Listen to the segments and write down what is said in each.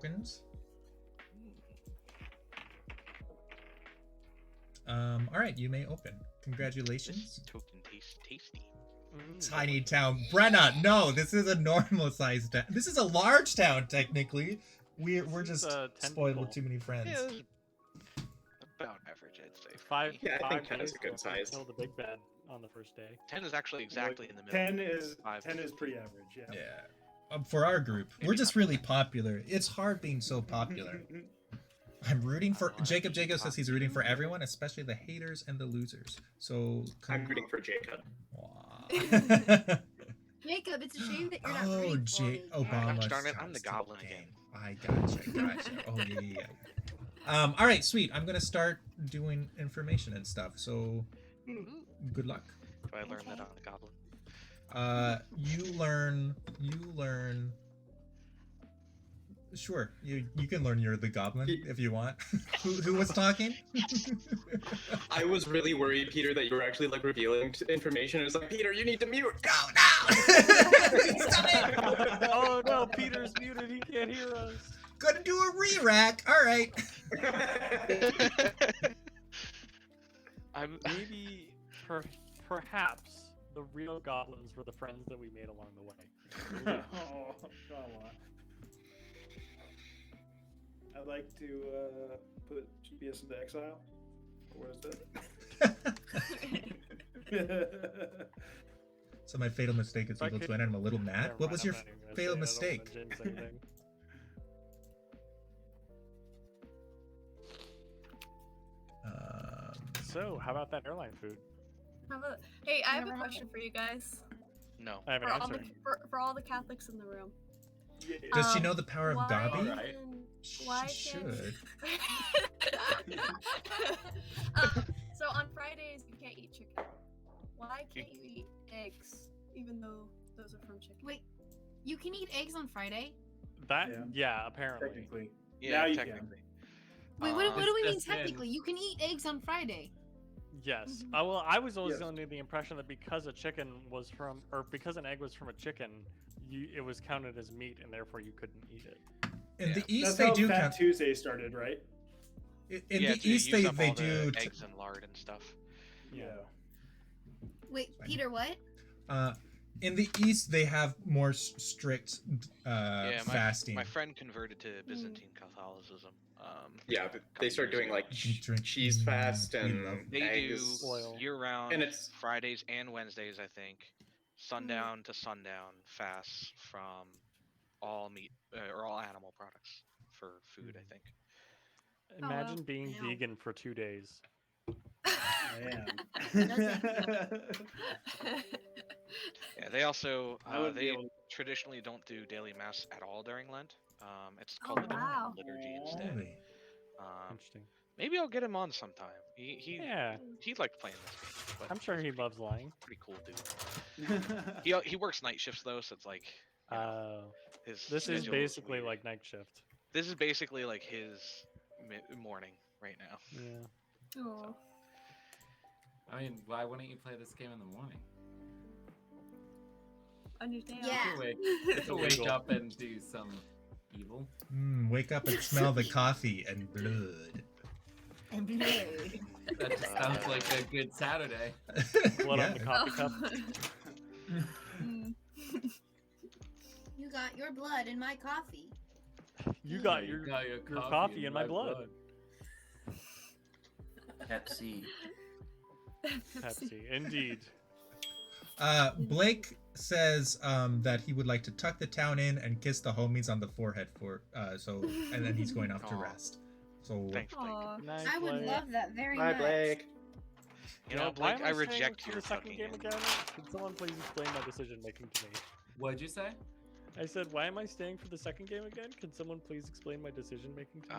Tokens. All right, you may open. Congratulations. Token tasty. Tiny town. Brenna, no, this is a normal sized town. This is a large town, technically. We're just 10 spoiled people. with too many friends. Yeah, about average, I'd say. Five. Yeah, I think 10 days is a good after we size. killed the big bad on the first day. 10 is actually exactly in the middle. 10 is Five. 10 is pretty average. Yeah. Yeah. For our group, we're just really popular. It's hard being so popular. I'm rooting for Jacob. Jacob says he's rooting for everyone, especially the haters and the losers. So I'm rooting for Jacob. Wow. Jacob, it's a shame that you're not Oh, rooting for me. Obama. Gosh darn it, I'm the goblin again. I gotcha. Oh yeah. All right, sweet. I'm gonna start doing information and stuff. So, good luck. Do I learn that on a goblin? You learn. Sure, you can learn you're the goblin if you want. Who was talking? I was really worried, Peter, that you were actually like revealing information. It was like, Peter, you need to mute. No! Stop it! Oh no, Peter's muted. He can't hear us. Gonna do a re-rack. All right. Maybe, perhaps, the real goblins were the friends that we made along the way. Oh, come on. I'd like to put GPS into exile. What is that? So my fatal mistake is evil twin, and I'm a little mad. Never What mind, was I'm your not even gonna fatal say it. I mistake? don't wanna jinx anything. So, how about that airline food? Hey, I have a question for you guys. No. I have an For all, answer. for all the Catholics in the room. Does she know the power of why Dobby? Alright. Why She can't- should. So on Fridays you can't eat chicken. Why can't you eat eggs, even though those are from chicken? Wait, you can eat eggs on Friday? That, Yeah. yeah, apparently. Technically. Yeah, Now you technically. Wait, what do we mean That's been- technically? You can eat eggs on Friday. Yes. Well, I was always Yes. under the impression that because a chicken was from, or because an egg was from a chicken, it was counted as meat, and therefore you couldn't eat it. In the That's East, how they do Fat count. Tuesday started, right? In Yeah, the to East, use they up all the do. eggs and lard and stuff. Yeah. Wait, Fine. Peter, what? In the East, they have more strict Yeah, fasting. My friend converted to Byzantine Catholicism. Yeah, but they start doing like You can drink- cheese fast we and love They eggs. do Oil. year-round, And it's- Fridays and Wednesdays, I think, sundown to sundown fasts from all meat or all animal products for food. I think. Imagine being Wow. vegan for 2 days. Yeah, they also I would be they able- traditionally don't do daily mass at all during Lent. It's Oh, called the wow. divine liturgy instead. Really? Interesting. Maybe I'll get him on sometime. He Yeah, liked playing this game. But I'm sure he's he pretty- loves lying. Pretty cool dude. He works night shifts though, so it's like you know, his This is schedule basically weird. like night shift. This is basically like his morning right now. Yeah. Oh. I mean, why wouldn't you play this game in the morning? Understand? Yeah. To wake up and do some evil. Wake up and smell the coffee and blood. And blood. That just sounds like a good Saturday. Blood Yeah. on the coffee cup. Mm. You got your blood in my coffee. You got You your got your coffee in my blood. Pepsi. Pepsi, indeed. Blake says that he would like to tuck the town in and kiss the homies on the forehead and then he's going off to Aw. rest. So Thanks, Blake. Aw. Nice I would play. love that very Bye, much. Blake. You know, why Blake, am I staying reject for your the second fucking game in. again. Can someone please explain my decision making to me? What'd you say? I said, why am I staying for the second game again? Can someone please explain my decision making to me?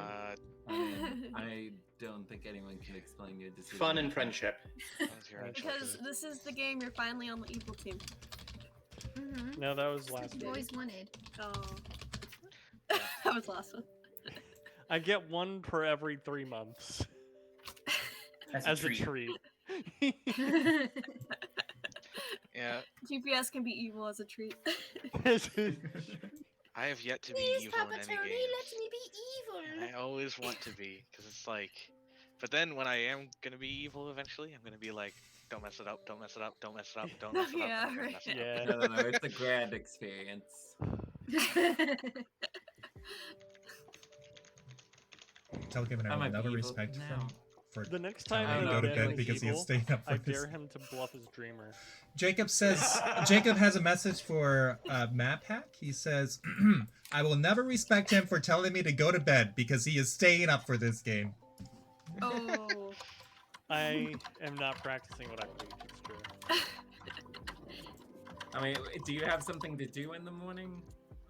I don't think anyone can explain your decision. Fun and friendship. That's your own Because choice. this is the game you're finally on the evil team. Mm-hmm. No, that was That's last what you game. always wanted. Oh. That was last one. I get one per every 3 months That's as a treat. Yeah, GPS can be evil as a treat. I have yet to Please, be evil Papa in any Tony, games. let me be And evil. I always want to be, because it's like, but then when I am gonna be evil eventually, I'm gonna be like, don't mess it up, don't mess it up, don't mess it up, don't mess it up, Yeah, and I'm gonna right. mess it Yeah. up. No, it's a grand experience. Tell Kevin I I will might be never evil respect now. him for The next telling time me to I go to know, bed Dan because is he is evil, staying up for I this. dare him to bluff his dreamer. Jacob says, Jacob has a message for Map Hack. He says, I will never respect him for telling me to go to bed because he is staying up for this game. Oh. I am not practicing what I preach. It's true. I mean, do you have something to do in the morning?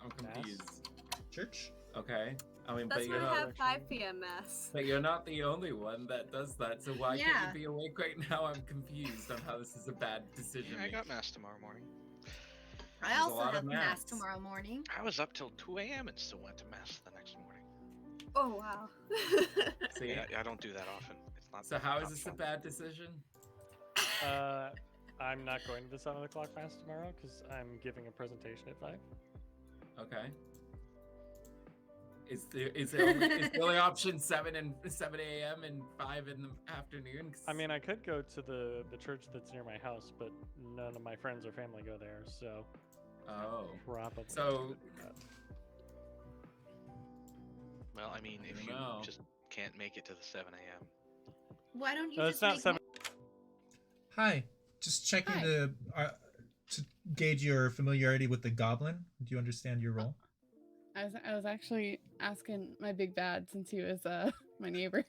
I'm confused. Church? Okay. I mean, That's but why you're I not. have 5 p.m. mass. But you're not the only one that does that. So why Yeah. can't you be awake right now? I'm confused on how this is a bad decision. Yeah, I got mass tomorrow morning. I There's a also lot of have mass maths. tomorrow morning. I was up till 2 a.m. and still went to mass the next morning. Oh wow. See? Yeah, I don't do that often. It's not. So how is not this a fun. bad decision? I'm not going to the 7 o'clock mass tomorrow because I'm giving a presentation at 5. Okay. Is the only option 7 a.m. and 5 in the afternoon? 'Cause- I mean, I could go to the church that's near my house, but none of my friends or family go there, so Oh. probably. So- not gonna do that. Well, I mean, if you No. just can't make it to the 7 a.m. Why don't you No, just it's not make 7. Hi. Just checking Hi. to gauge your familiarity with the goblin. Do you understand your role? I was actually asking my big bad since he was my neighbor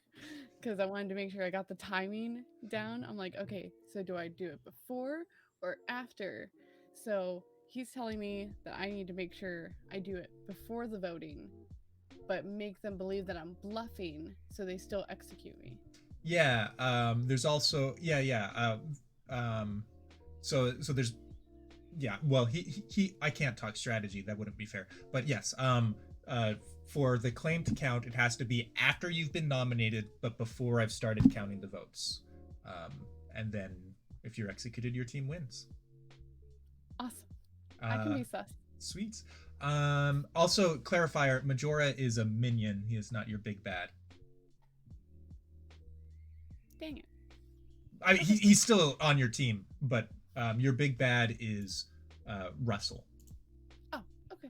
because I wanted to make sure I got the timing down. I'm like, okay, so do I do it before or after? So he's telling me that I need to make sure I do it before the voting, but make them believe that I'm bluffing so they still execute me. Yeah. There's also so there's well he I can't talk strategy, that wouldn't be fair, but yes, for the claim to count it has to be after you've been nominated but before I've started counting the votes, and then if you're executed your team wins. Awesome. I can be sus. Sweet. Also clarifier, Majora is a minion, he is not your big bad. Dang it. I mean, he's still on your team, but your big bad is Russell. Oh, okay.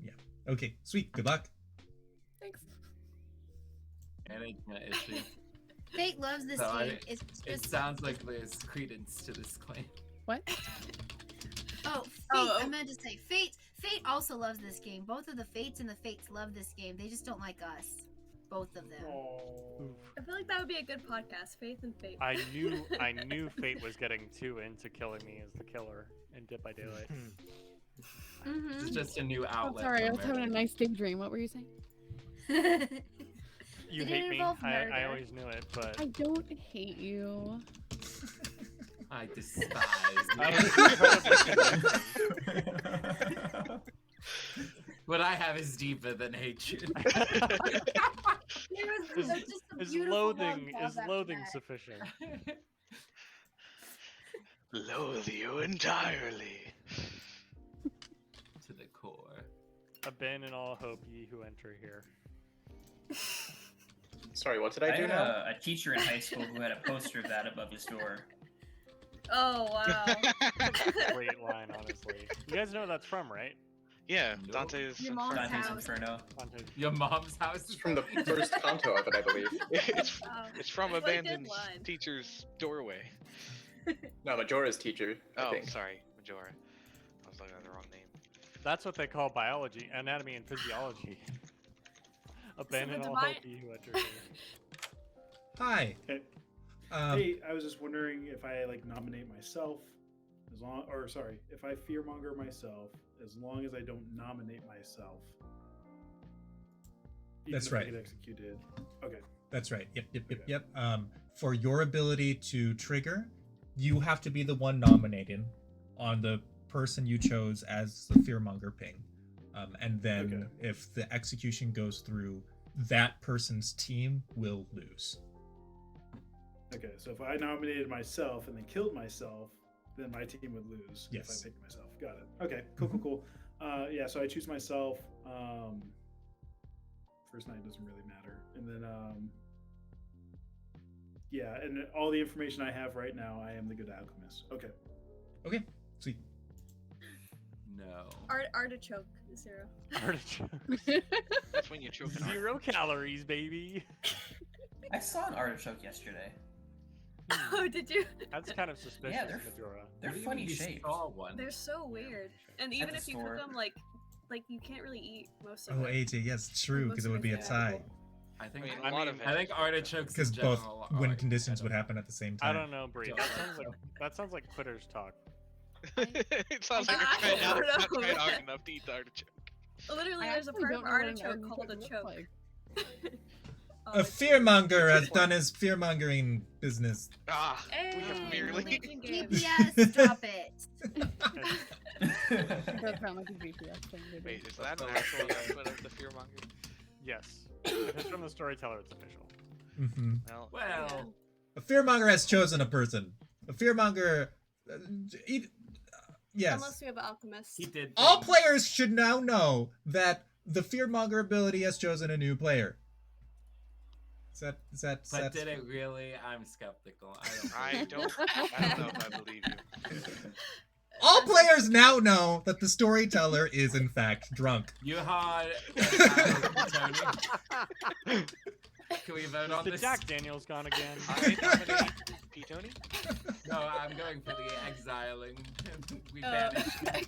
Yeah. Okay, sweet. Good luck. Thanks. Management issue. Fate loves this So game. It's It just sounds like there's credence to this claim. What? oh, Fate. Oh. I meant to say Fate. Fate also loves this game. Both of the Fates and the Fates love this game. They just don't like us. Both of them. Oh. I feel like that would be a good podcast, Faith and Fate. I knew Fate was getting too into killing me as the killer in Did by Daylight. This is just a new Oh, outlet. sorry, I for was having a Mary. nice daydream. What were you saying? You Did it hate me. involve I murder? always knew it, but I don't hate you. I despise I you. was incredibly What I have is deeper than hatred. Is loathing sufficient? Loathe you entirely. To the core. Abandon all hope, ye who enter here. Sorry, what did I I do had now? a teacher in high school who had a poster of that above his door. Oh wow. Great line, honestly. You guys know what that's from, right? Yeah, Nope. Dante's Your mom's Inferno. Dante's house. Inferno. Your mom's house It's from the first canto of it, I believe. It's from That's a good abandoned line. teacher's doorway. No, Majora's teacher, I Oh, think. sorry, Majora. I was looking at the wrong name. That's what they call biology, anatomy, and physiology. Abandon all divine- hope, ye who enter here. Hi. Okay. Hey, I was just wondering if I like nominate myself, as long, or sorry, if I fearmonger myself, as long as I don't nominate myself. even That's if I right. get executed. Okay. That's right. Yep. Okay. For your ability to trigger, you have to be the one nominated on the person you chose as the fearmonger ping. And then if the execution goes through, that person's team will lose. Okay, so if I nominated myself and then killed myself, then my team would lose Yes. if I picked myself. Got it. Okay, cool. Yeah, so I choose myself. First night doesn't really matter. And then, yeah, and all the information I have right now, I am the good alchemist. Okay. Okay, sweet. No. Artichoke 0. Artichoke. That's when you choke an 0 calories, baby. I saw an artichoke yesterday. Oh, did you? That's kind of suspicious, Yeah, Majora. They're funny shaped. They're so weird. And even the if you store. cook them, like you can't really eat most of Oh, them. AJ, yes, true, because it would be a tie. I think I mean, I think artichokes Because in both general win are conditions would edible. happen at the same I time. don't know, Bree. That sounds like quitters talk. It sounds like I you're don't not know, trying hard man. enough to eat the artichoke. Literally, I there's a actually part don't of know what an artichoke called a looks choke. like. A fearmonger has done his fearmongering business. Ah, we Hey, have merely. Legion game. GPS, stop it. It does sound like a GPS thing to do. Wait, is that an actual announcement of the fearmonger? Yes. If it's from the storyteller, it's official. Mm-hmm. Well, A fearmonger has chosen a person. A fearmonger. Yes. Unless we have alchemist. he did. All things. players should now know that the fearmonger ability has chosen a new player. Is that? But did it really? I'm skeptical. I don't know if I believe you. All players now know that the storyteller is in fact drunk. You had Tony. Can we vote on The this? Jack Daniels gone again. I nominate P. Tony. No, I'm going for the exiling. We Oh. banished him.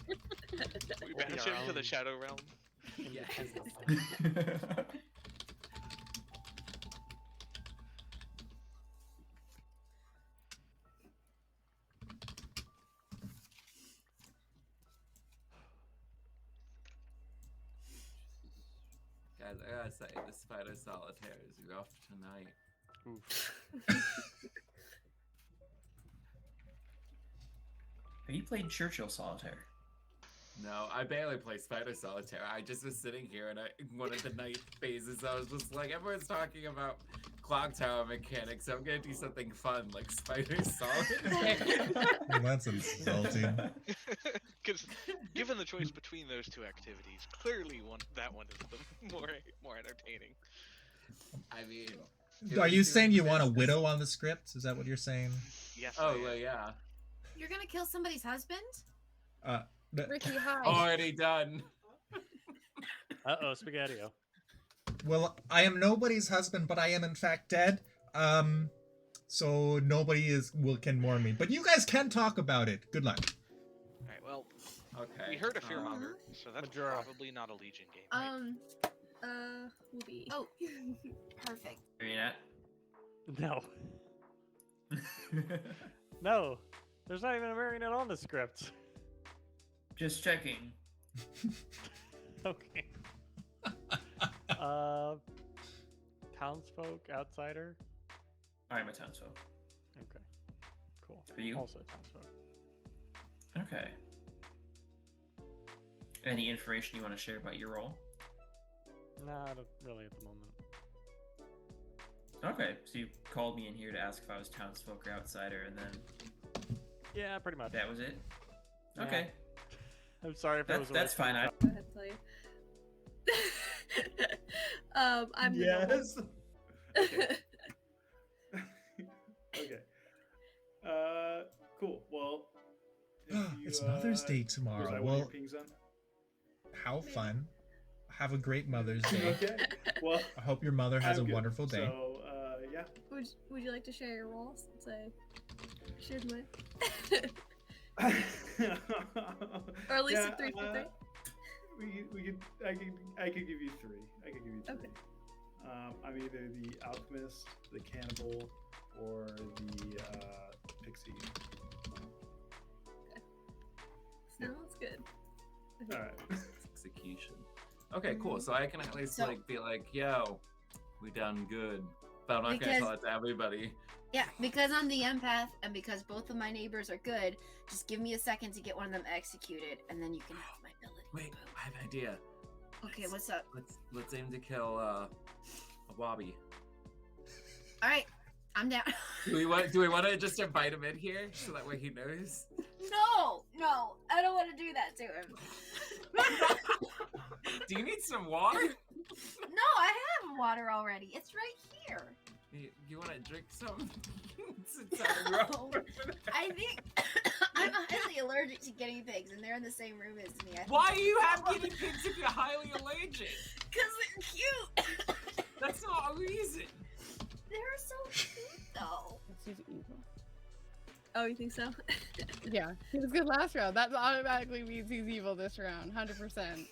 We banish him to the Shadow Realm. Yeah. Guys, I gotta say, the Spider Solitaire is rough tonight. Oof. Have you played Churchill Solitaire? No, I barely play Spider Solitaire. I just was sitting here and one of the night phases, I was just like, everyone's talking about Clocktower mechanics, so I'm gonna do something fun like Spider Solitaire. Well, that's insulting. Because given the choice between those two activities, clearly that one is the more entertaining. I mean, Are you saying you want a widow on the script? Is that what you're saying? Yes. Oh, I am. well, yeah. You're gonna kill somebody's husband? Ricky, hi. Already done. Uh-oh, Spaghetti-O. Well, I am nobody's husband, but I am in fact dead. So nobody can mourn me. But you guys can talk about it. Good luck. Alright, well, Okay. we heard a fearmonger, so that's Majora. probably not a Legion game. Right? Will be. Oh, perfect. Are you not? No. No. There's not even a marionette on the script. Just checking. Okay. Townsfolk, outsider. I'm a townsfolk. Okay. Cool. For you? Also townsfolk. Okay. Any information you want to share about your role? Not really at the moment. Okay, so you called me in here to ask if I was townsfolk or outsider, and then Yeah, pretty much. that was it? Yeah. Okay. I'm sorry if it was. That's fine. Go ahead, tell you. I'm the Yes. noble. Okay. Cool. Well, if It's you, Mother's Day was tomorrow. I one of Well, your kings then? how fun. Have a great Mother's Day. Okay. Well, I hope your mother has I'm a good. wonderful day. So, yeah. Would you like to share your role since I shared mine? Or at least a 3 for 3? I could give you 3. I could give you 3. Okay. I'm either the alchemist, the cannibal, or the pixie. Sounds good. All right. Execution. Okay, cool. So I can at least So- like be like, "Yo, we done good," but I'm not gonna Because- tell it to everybody. Yeah, because I'm the empath and because both of my neighbors are good, just give me a second to get one of them executed, and then you can have my ability. Wait, I have an idea. Okay, what's up? Let's aim to kill a wobby. All right, I'm down. Do we want to just invite him in here so that way he knows? No, I don't want to do that to him. Do you need some water? No, I have water already. It's right here. You want to drink some? No, I think I'm highly allergic to guinea pigs, and they're in the same room as me. Why do you have guinea pigs if you're highly allergic? Because they're cute. That's not a reason. They're so cute, though. He's evil. Oh, you think so? Yeah, he was good last round. That automatically means he's evil this round, 100%.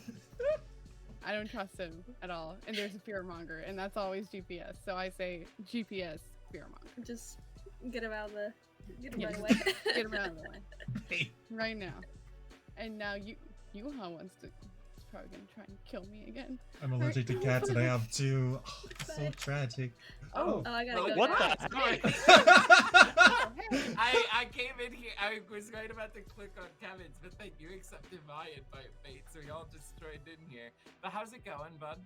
I don't trust him at all. And there's a fearmonger, and that's always GPS. So I say GPS fearmonger. Just get him out of the. Get him Yeah, right just away. Get him out of the way. Right now. And now Yuha wants to. He's probably gonna try and kill me again. I'm allergic to cats and I have two. Oh, it's so tragic. Oh, I gotta go. What now. the? I came in here. I was right about to click on Kevin's, but then you accepted my invite, Fate, so we all just joined in here. But how's it going, bud?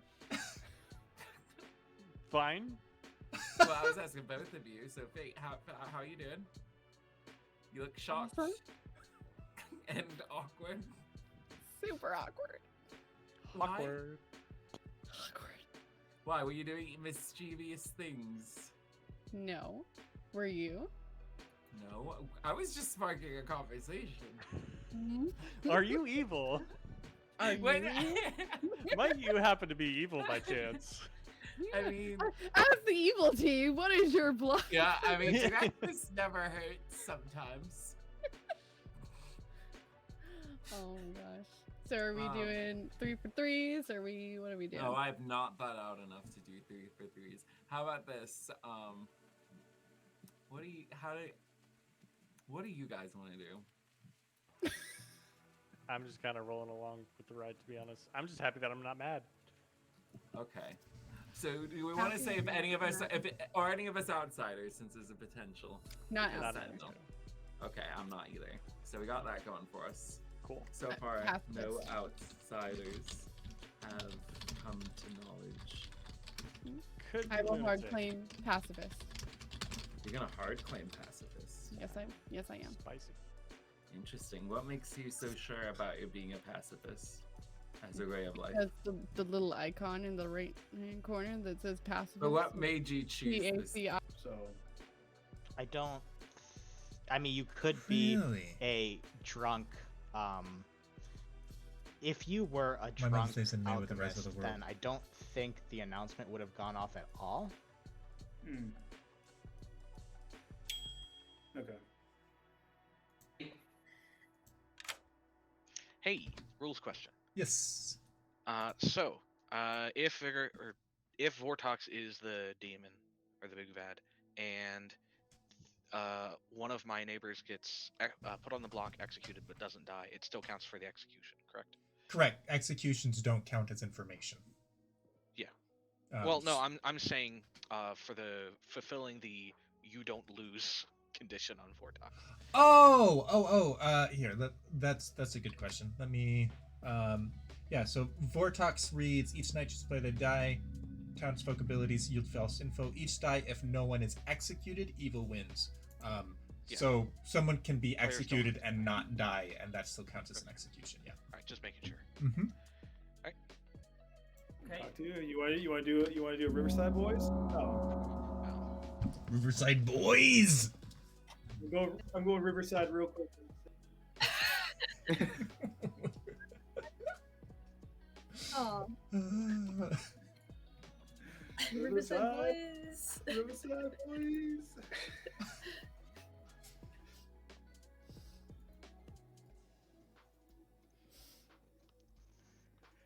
Fine. Well, I was asking both of you. So, Fate, how you doing? You look shocked and awkward. super awkward. Awkward. Awkward. Why were you doing mischievous things? No. Were you? No, I was just sparking a conversation. Are you evil? Are Wait, you? Might you happen to be evil by chance? I mean, As the evil team, what is your bluff? yeah, I mean, this never hurts sometimes. Oh my gosh. So are we doing 3 for 3s? Or what are we doing? No, I've not thought out enough to do 3 for 3s. How about this? What do you guys want to do? I'm just kind of rolling along with the ride, to be honest. I'm just happy that I'm not mad. Okay. So do we want to say if any of us, any of us outsiders, since there's a potential? Not Not outside. outside. Okay, I'm not either. So we got that going for us. Cool. So far, no pacifist. outsiders have come to knowledge. Could I will hard lunatic. claim pacifist. You're gonna hard claim pacifist. Yes, I am. Spicy. Interesting. What makes you so sure about you being a pacifist as a ray of life? That's the little icon in the right hand corner that says pacifist. But what made you choose this? PACI. So I don't. I mean, you could be Really? a drunk. If you were a My mom drunk stays in May with the rest of alchemist, the world. then I don't think the announcement would have gone off at all. okay. Hey, rules question. Yes. If Vortox is the demon or the big bad, and one of my neighbors gets put on the block, executed, but doesn't die, it still counts for the execution, correct? Correct. Executions don't count as information. Yeah. Um, Well, no, I'm saying for the fulfilling the you don't lose condition on Vortox. Here, that's a good question. Let me, yeah. So Vortox reads: each night you play the die, townsfolk abilities yield false info. Each die, if no one is executed, evil wins. Yeah. So someone can be Players don't executed win. and not die, and that still counts as an execution. Yeah. All right, just making sure. Mm-hmm. Okay. Talk to you. You want to do a Riverside Boys? Oh, Riverside Boys. I'm going Riverside real quick. Oh, Riverside Boys. Riverside Boys.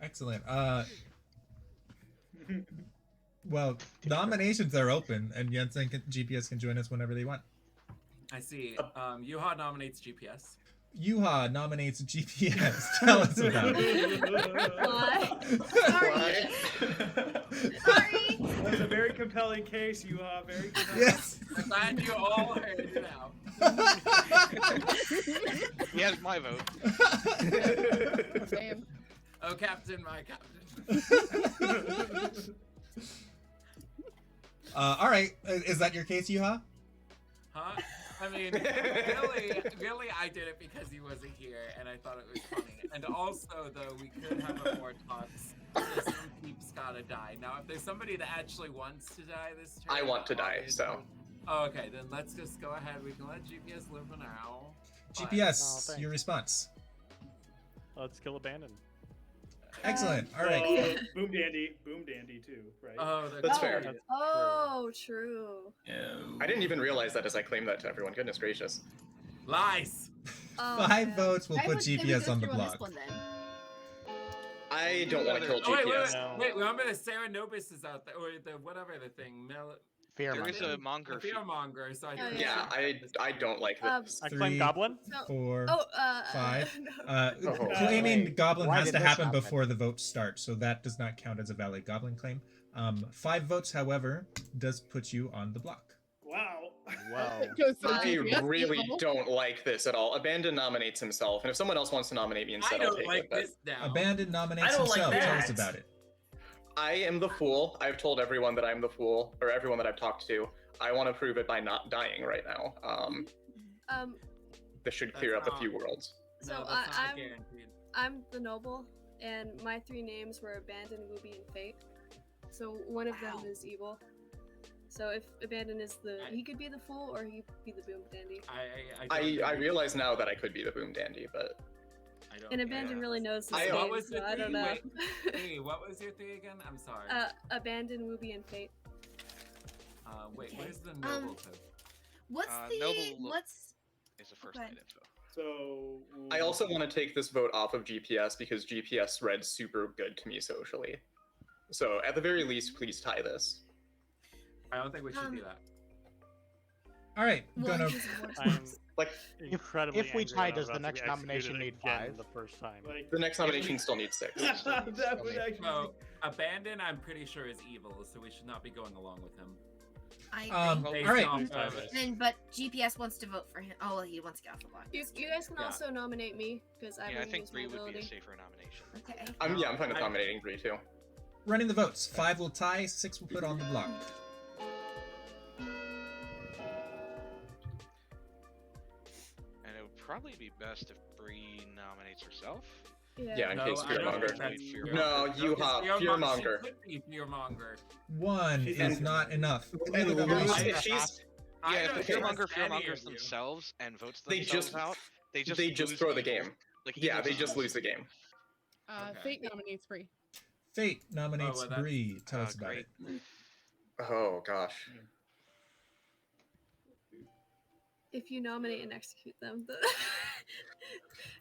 Excellent. Well, nominations are open, and Jensen GPS can join us whenever they want. I see. Yuha nominates GPS. Yuha nominates GPS. Tell us about it. Why? Sorry. That's a very compelling case, you very compelling. Yes. I'm glad you all heard it out. He has my vote. Same. Oh, Captain, my Captain. All right. Is that your case, Yuha? Huh? I mean, really, I did it because he wasn't here, and I thought it was funny. And also, though, we could have a vortox. So some peeps gotta die. Now, if there's somebody that actually wants to die this turn, I want to die, so. Oh, okay, then let's just go ahead. We can let GPS live for now. GPS, thanks. your response. Let's kill Abandon. Excellent. All right. Boomdandy too, right? Oh, That's fair. That's Oh, true. I didn't even realize that as I claimed that to everyone. Goodness gracious. Lies. Oh, 5 yeah. votes will I put would say we GPS go on the through on this block. one, then. I don't want to kill Oh, wait, GPS. No. wait, remember the Sarah Nobis is out there, or the whatever the thing. There Fearmonger. is a monger. Fearmonger, so I Oh, think Yeah, I don't like this. I 3, claim Goblin. So- 4, Oh, 5. no. Claiming Wait, Goblin why has did to this happen happen? before the votes start, so that does not count as a valid Goblin claim. 5 votes, however, does put you on the block. Wow. Whoa. Goes to I GPS really evil. don't like this at all. Abandon nominates himself, and if someone else wants to nominate me I instead, I'll don't take like it. But this now. Abandon nominates I don't like himself. Tell us that. about it. I am the fool. I've told everyone that I'm the fool, or everyone that I've talked to. I want to prove it by not dying right now. This should clear That's up a not- few worlds. So No, that's not I'm guaranteed. I'm the noble, and my 3 names were Abandon, Ruby, and Fate. So one of them is evil. So if Abandon is he could be the fool, or he could be the boomdandy. I realize now that I could be the boomdandy, but I don't And get Abandon it. really knows the I- game, What was so your I don't three? know. Wait, hey, what was your 3 again? I'm sorry. Abandon, Ruby, and Fate. Wait, okay. where's the noble code? What's Noble what's is the first Okay. night info. So I also want to take this vote off of GPS because GPS read super good to me socially. So at the very least, please tie this. I don't think we should do that. All right, well, gonna. he's a I'm vortex. Like incredibly if we angry tie, that I'm does the about to next be nomination executed need again 5? The first time. like the next nomination still needs 6. that would actually. So, Abandon, I'm pretty sure is evil, so we should not be going along with him. I agree. Based all right. on, But GPS wants to vote for him. Oh, well, he wants to get off the block. You guys can Yeah. also nominate me because I Yeah, I already think used 3 my would be a ability. safer nomination. Okay. I'm fine with nominating 3 too. Running the votes. 5 will tie, 6 will put on the block. And it would probably be best if Bree nominates herself. Yeah, in no, case I don't Fearmonger. think that's Fearmonger. No, you because have She Fearmonger. could be Fearmonger. 1 is not enough. And Either lose nomination. if she's. Yeah, if don't the trust Fearmonger any fearmongers of you. themselves and votes They themselves just- out, they just lose throw the evil. game. Like Yeah, evil they just does. lose the game. Okay. Fate nominates Bree. Fate nominates well, that's- Bree. Tell us about great. it. Oh gosh. If you nominate and execute them,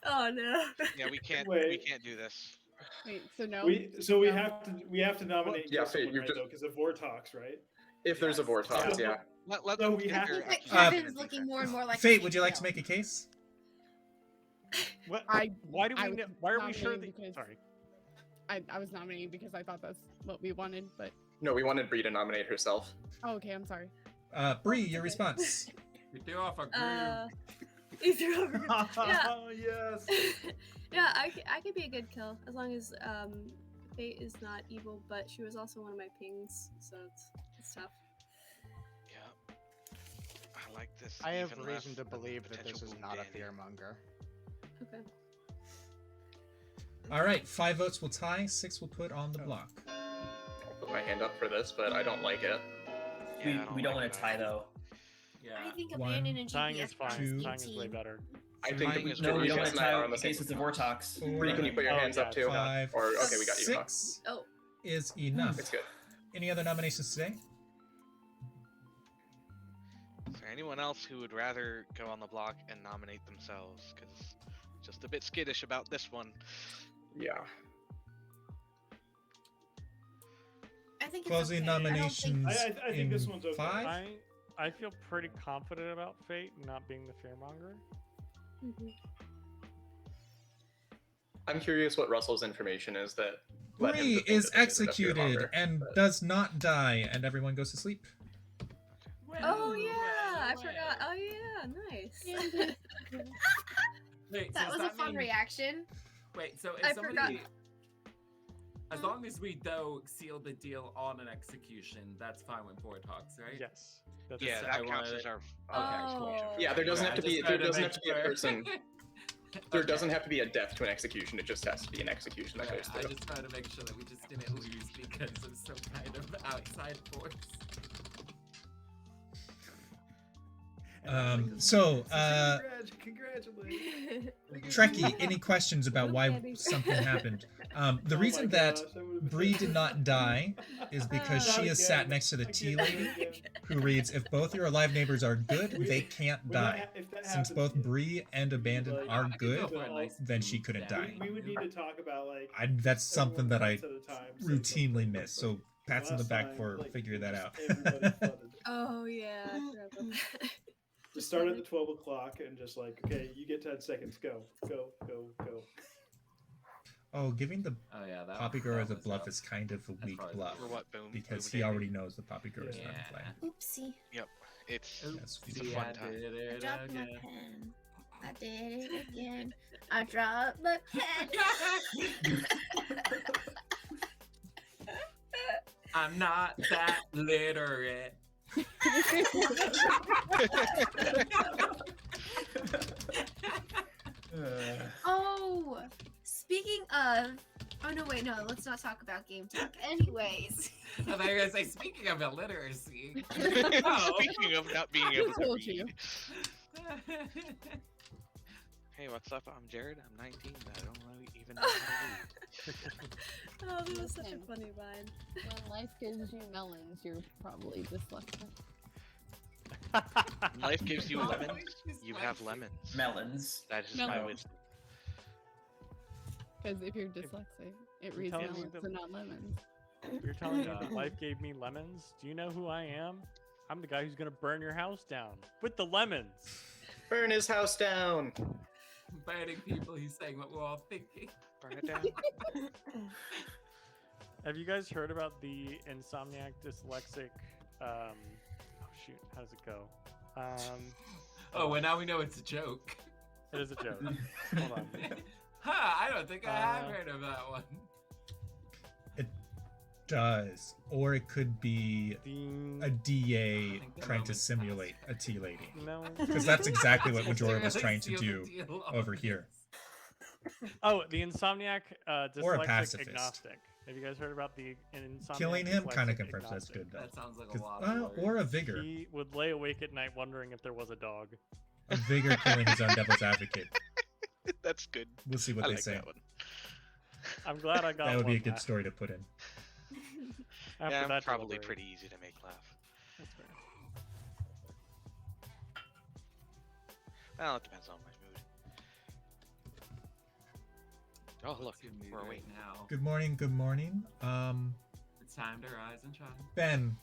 oh no. Yeah, we can't Wait. do this. Wait, so no. We have to nominate. Yeah, just Fate, someone, you're right, just- though, because of Vortox, right? If there's a Vortox, yeah. Let No, them we have figure to- I think accusation that and Kevin's looking defense. more and more like. Fate, would you like to make a case? What? I- Why do I we? was Why are we sure that? nominating because- Sorry. I was nominating because I thought that's what we wanted, but No, we wanted Bree to nominate herself. oh, okay, I'm sorry. Bree, your response. We threw off a groove. If you're over. Yeah. Oh yes. Yeah, I could be a good kill as long as Fate is not evil, but she was also one of my pings, so it's tough. Yeah. I like this. I have even reason less to than believe that this potential is not a boomdandy. fearmonger. Okay. All right, 5 votes will tie, 6 will put on the block. I'll put my hand up for this, but I don't like it. Yeah, I We don't like want to that. tie though. I Yeah. think One. Abandon and Tying GPS is fine. Two. Tying is way better. I think Tying is No, we don't GPS want to and I are tie on the in same. case it's a vortox. Four. Bree, can you put your Oh, hands up yeah, too? 5, Or okay, we got you. Huh? 6 Oh, is enough. It's good. Any other nominations today? Is there anyone else who would rather go on the block and nominate themselves? Because just a bit skittish about this one. Yeah. I think it's Closing okay. I don't think- nominations I think in this one's okay. 5. I feel pretty confident about Fate not being the fearmonger. I'm curious what Russell's information is that led him to Bree think is that this a executed fearmonger, and but- does not die, and everyone goes to sleep. Oh yeah, I forgot. Oh yeah, nice. Wait, so That does was a fun mean- reaction. Wait, so I if somebody, As long as we though seal the deal on an execution, that's fine with vortox, right? Yes. That's Yeah, Just- that I counts wanted- as our. Oh. Yeah, there doesn't Okay, have to I be just there wanted to doesn't make have to be a sure. person. There Okay. doesn't have to be a death to an execution. It just has to be an execution that Okay, goes I through. just wanted to make sure that we just didn't lose because of some kind of outside force. Congratulations. Trekkie, any questions about why Boomdandy. something happened? The Oh reason my that gosh, that would've been Bree so did funny. not die is because Not she is again. sat next to the I tea can't do lady, it again. who reads, "If both your alive neighbors are good, We- they can't when that die. ha- if that Since happens both to you, Bree and Abandon like- are I could good, go for a nice then she couldn't boomdandy. die. we would need to talk about like. That's something that I everyone once at a time say routinely something. miss. So pats on the Last back time, for like, figuring that just out. everybody flooded. Oh yeah, I forgot about that. Just start at the 12 o'clock and just like, okay, you get 10 seconds. Go. Oh, giving the Oh yeah, that Poppy Girl as a was bluff up. is kind of a As weak far as- bluff For what, because Boom he already knows the Poppy Girl is Yeah. not playing. Oopsie. It's Yes, it's a Oopsie, fun I time. did I it dropped my again. pen. I did it again. I dropped my pen. I'm not that literate. Oh, speaking of. Oh no, wait, no. Let's not talk about game talk. Anyways. I thought you were gonna say, speaking of illiteracy. Oh. Speaking of not being Who able to told read. you? Hey, what's up? I'm Jared. I'm 19. I don't really even know how to read. Oh, that was such a Listen. funny line. When life gives you melons, you're probably dyslexic. When life gives you Oh, lemons, it's you like- have lemons. Melons. That is No. my wisdom. Because if you're dyslexic, it you're reads telling me melons that- and not lemons. You're telling me Yeah. that life gave me lemons? Do you know who I am? I'm the guy who's gonna burn your house down with the lemons. Burn his house down. Biting people, he's saying what we're all thinking. Burn it down. Have you guys heard about the insomniac dyslexic? Oh shoot, how does it go? Oh, well now we know it's a joke. It is a joke. Hold on. Huh, I don't think I have Uh, heard of that one. It does, or it could be Ding. a DA think the trying to moment's simulate passed. a tea lady. No. Because that's exactly what Just Majora was really trying to seal the do deal on over here. Oh, the insomniac Or a dyslexic pacifist. agnostic. Have you guys heard about the insomniac? Killing him kind of dyslexic confirms that's agnostic? good though. That sounds like a 'Cause- lot of words. or a vigor. He would lay awake at night wondering if there was a dog. A vigor killing his own devil's advocate. That's good. We'll see what I they like say. that one. I'm glad I got That would be a one good back story to put in. after Yeah, that probably delivery. pretty easy to make laugh. That's fair. Well, it depends on my mood. Oh, look, What's your mood we're right awake. now. Good morning, good morning. It's time to rise and shine. Ben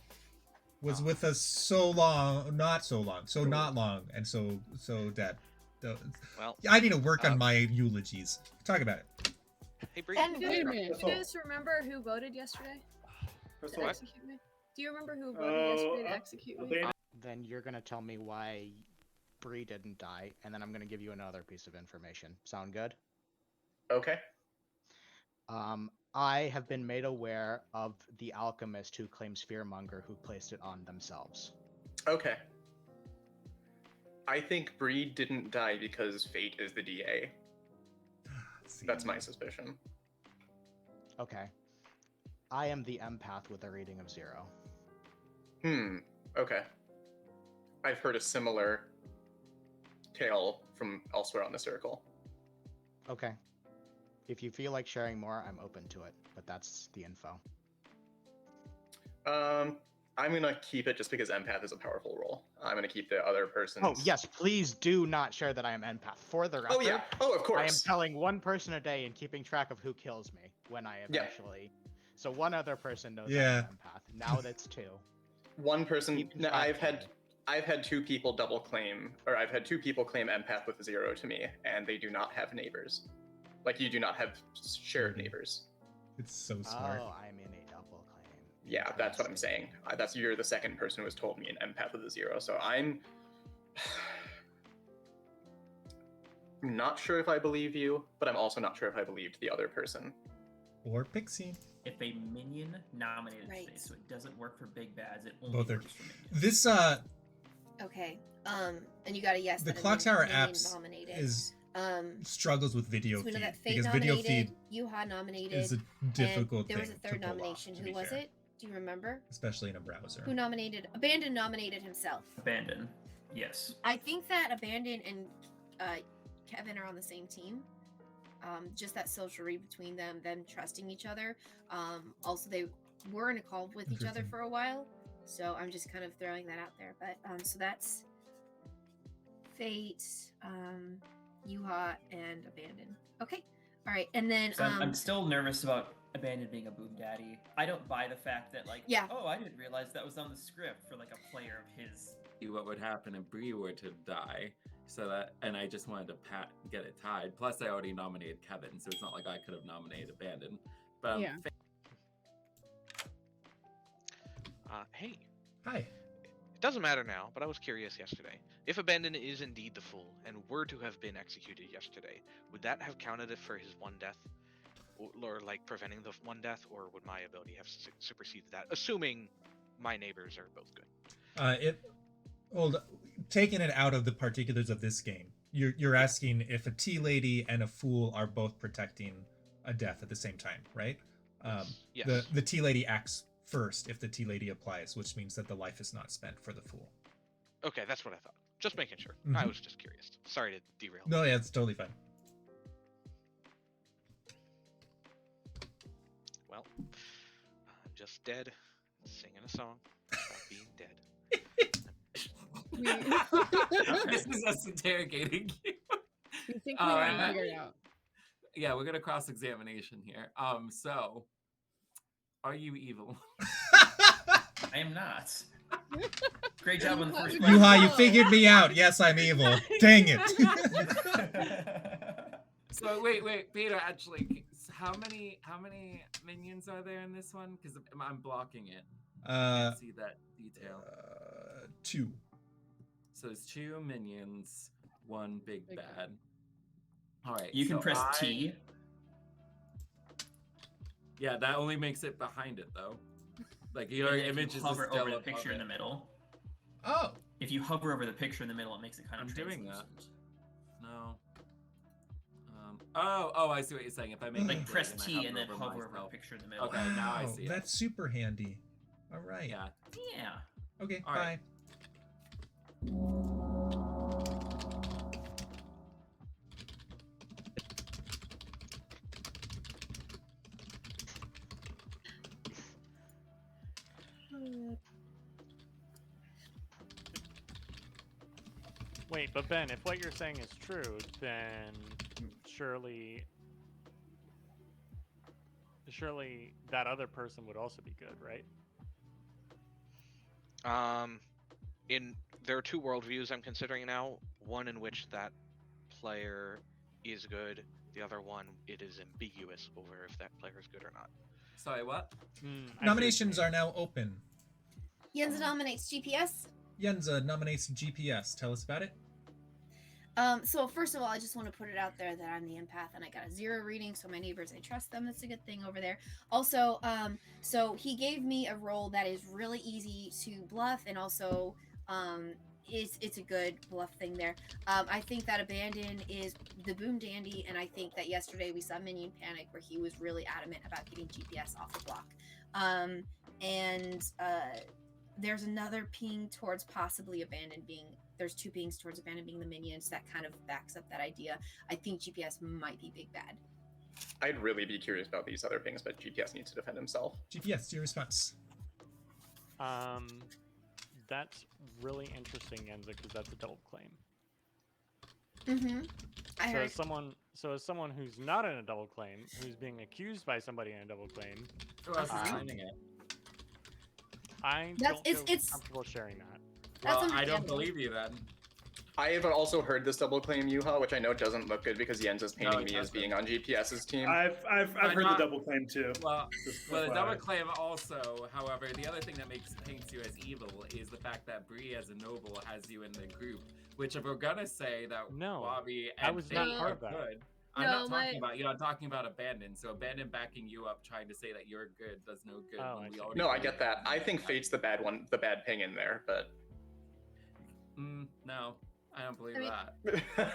was Oh. with us so long, not so long, so not long, and so dead. Well, I need to work on Uh, my eulogies. Talk about it. hey, Bree. And Wait a minute. That's Do you all. guys remember who voted yesterday That's to all. execute me? Do you remember who voted yesterday to execute me? Abandon- Then you're gonna tell me why Bree didn't die, and then I'm gonna give you another piece of information. Sound good? Okay. I have been made aware of the alchemist who claims fearmonger who placed it on themselves. Okay. I think Bree didn't die because Fate is the DA. See. That's my suspicion. Okay. I am the empath with a reading of 0. Okay. I've heard a similar tale from elsewhere on the circle. Okay. If you feel like sharing more, I'm open to it, but that's the info. I'm gonna keep it just because empath is a powerful role. I'm gonna keep the other person's. Oh, yes, please do not share that I am empath. For the record, Oh yeah. Oh, of I am course. telling one person a day and keeping track of who kills me when I Yeah. eventually. So one other person knows Yeah. I'm empath. Now that's 2. One person. Keep No, track of me. I've had 2 people double claim, or I've had 2 people claim empath with 0 to me, and they do not have neighbors. Like you do not have shared neighbors. It's so smart. Oh, I'm in a double claim. Yeah, that's what I'm saying. That's you're the second person who has told me an empath with a 0. So I'm not sure if I believe you, but I'm also not sure if I believed the other person. Or Pixie. if a minion nominated Right. space, so it doesn't work for big bads. It only Both are. works for minions. This Okay. And you got a yes. the that a Clocktower minion apps nominated. is Struggles with video so we know feed that Fate because video nominated, feed Yuha nominated, is a difficult and there was a thing to third pull off, nomination. to Who be was fair. it? Do you remember? Especially in a browser. Who nominated? Abandon nominated himself. Abandon. Yes. I think that Abandon and Kevin are on the same team. Just that social read between them trusting each other. Also, they were in a call with each other for a while, so I'm just kind of throwing that out there. But so that's Fate, Yuha, and Abandon. Okay, all right, and then So I'm still nervous about Abandon being a boomdandy. I don't buy the fact that like, Yeah. oh, I didn't realize that was on the script for like a player of his. What would happen if Bree were to die? So that, and I just wanted to get it tied. Plus, I already nominated Kevin, so it's not like I could have nominated Abandon. But Yeah. Hey, Hi. it doesn't matter now, but I was curious yesterday. If Abandon is indeed the fool and were to have been executed yesterday, would that have counted it for his one death? Or like preventing the one death, or would my ability have superseded that? Assuming my neighbors are both good. Taking it out of the particulars of this game, you're asking if a tea lady and a fool are both protecting a death at the same time, right? Yes. The tea lady acts first if the tea lady applies, which means that the life is not spent for the fool. Okay, that's what I thought. Just making sure. Mhm. I was just curious. Sorry to derail. No, yeah, it's totally fine. Well, I'm just dead, singing a song about being dead. This is us interrogating you. You think we already figured it out? Yeah, we're gonna cross-examination here. So, are you evil? I am not. Great job on the first question. Yuha, you figured me out. Yes, I'm evil. Dang it. So wait, Peter. Actually, how many minions are there in this one? Because I'm blocking it. I can't see that detail. 2. So it's 2 minions, 1 big bad. All right. You can so press T. Yeah, that only makes it behind it though. Like your And if image you is hover still over the above picture in it. the middle. Oh. If you hover over the picture in the middle, it makes it kind of I'm doing that. translucent. No. Oh, I see what you're saying. If I make Like it press big T and then over hover over the myself. picture in the middle. Okay, now I see it. That's super handy. All right. Yeah. Yeah. Okay, All bye. right. Wait, but Ben, if what you're saying is true, then surely that other person would also be good, right? There are 2 worldviews I'm considering now. One in which that player is good. The other one, it is ambiguous over if that player is good or not. Sorry, what? Nominations are now open. Yenza nominates GPS. Yenza nominates GPS. Tell us about it. So first of all, I just want to put it out there that I'm the empath and I got a 0 reading, so my neighbors, I trust them. That's a good thing over there. Also, so he gave me a role that is really easy to bluff, and also it's a good bluff thing there. I think that Abandon is the boomdandy, and I think that yesterday we saw Minion Panic where he was really adamant about getting GPS off the block. There's another ping towards possibly Abandon being. There's 2 pings towards Abandon being the minions that kind of backs up that idea. I think GPS might be big bad. I'd really be curious about these other pings, but GPS needs to defend himself. GPS, your response. That's really interesting, Yenza, because that's a double claim. Mm-hmm. I heard. As someone who's not in a double claim, who's being accused by somebody in a double claim, Who else is claiming it? I That's- don't feel it's- comfortable sharing that. That's Well, I don't understandable. believe you then. I have also heard this double claim Yuha, which I know doesn't look good because Jens is painting it me as doesn't. being on GPS's team. I've heard not- the double claim too. Well, Just the FYI. double claim also, however, the other thing that paints you as evil is the fact that Bree as a noble has you in the group. Which if we're gonna say that No, Bobby I and was Faye not part are of that. good, I'm No, not talking about you. I'm talking about Abandon. So Abandon backing you up, trying to say that you're good does no good. Oh, when I we see. already No, I know get that. I think that. Fate's the bad one, the bad ping in there, but No, I don't believe I mean- that.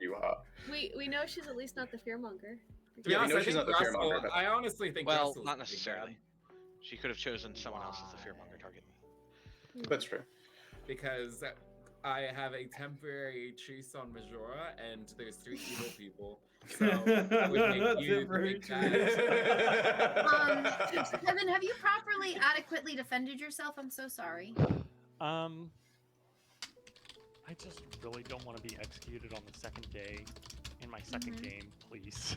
you We know she's at least not the fearmonger. To be Yeah, we honest, know I she's think not the Russell- fearmonger, but- I honestly think Well, Russell's not the big necessarily. bad, She could have chosen someone else as the fearmonger target. that's true. because I have a temporary truce on Majora, and there's 3 evil people. So I would make you the Temporary big bad. Kevin, have you properly, adequately defended yourself? I'm so sorry. I just really don't want to be executed on the second day in my second game, please.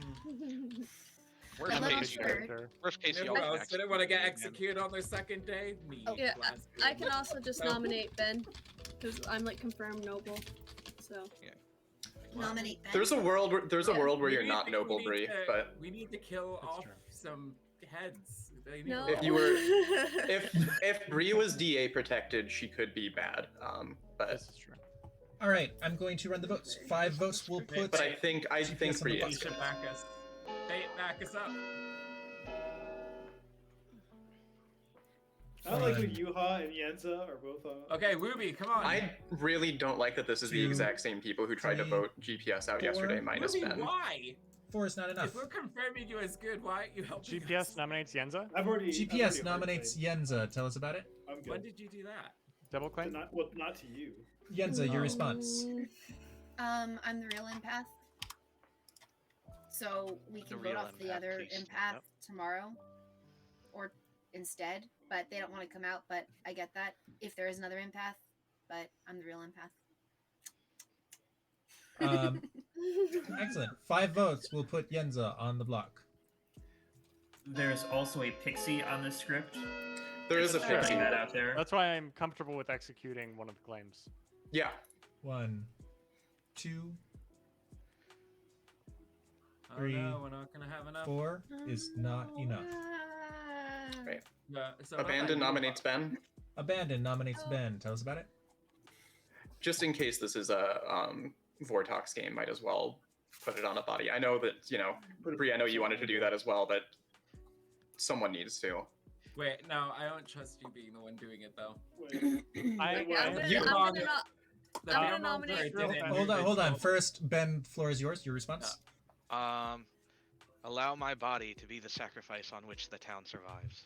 Worst Yeah, case, that's you fair. could- worst case, You you know who all else didn't want to get executed on their second day? Me. Yeah, last I game. can also just So- nominate Ben because I'm like confirmed noble. So Nominate Ben. There's a world where We you're need not to- noble, we need Bree, to- but we need to kill That's off true. some heads. They need no. to- if you were if Bree was DA protected, she could be bad. But This is true. All right, I'm going to run the votes. 5 votes will put. but I think GPS on Bree the You is should back us. Hey, back us up. I like when Yuha and Yenza are both on. Okay, Ruby, come on. I really don't like that this is the 2, exact same people who tried to 3, vote GPS out 4. yesterday minus Ruby, Ben. why? 4 is not enough. If we're confirming you as good, why aren't you helping GPS us? nominates Yenza. I've already GPS nominates Yenza. Tell us about it. I'm good. When did you do that? Double But claim. not to you. Yenza, your response. I'm the real empath. So we The can real vote off the empath, other please. empath Yep. tomorrow. Or instead. But they don't want to come out, but I get that. If there is another empath, but I'm the real empath. Excellent. 5 votes will put Yenza on the block. There's also a pixie on the script. There is a Just throwing pixie. that out there. That's why I'm comfortable with executing one of the claims. Yeah. 1, 2, Oh 3, no, we're not gonna have enough. 4 is not enough. Right. So what Abandon about you? nominates Ben. Abandon nominates Ben. Tell us about it. Just in case this is a vortox game, might as well put it on a body. I know that Bree. I know you wanted to do that as well, but someone needs to. Wait, no, I don't trust you being the one doing it though. I, Yeah, I'm gonna, You I'm wrong. gonna not. The I'm gonna Fearmonger nominate- didn't Hold do on, this hold on. well. First, Ben, floor is yours. Your response. Allow my body to be the sacrifice on which the town survives.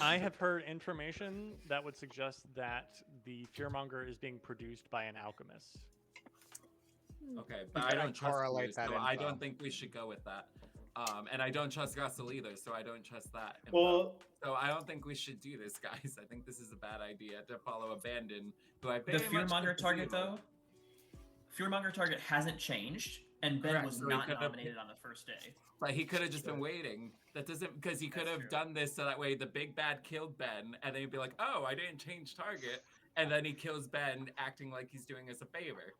I have heard information that would suggest that the fearmonger is being produced by an alchemist. Okay, but You I can don't trust correlate you, that so I info. don't think we should go with that. And I don't trust Russell either, so I don't trust that. info. Well, So I don't think we should do this, guys. I think this is a bad idea to follow Abandon, who I The very much fearmonger think is target, evil. though, fearmonger target hasn't changed, and Ben Correct, was so he not could've- nominated on the first day. But he could have just been waiting. That doesn't, because he could That's have true. done this so that way the big bad killed Ben, and then he'd be like, "Oh, I didn't change target," and then he kills Ben, acting like he's doing us a favor.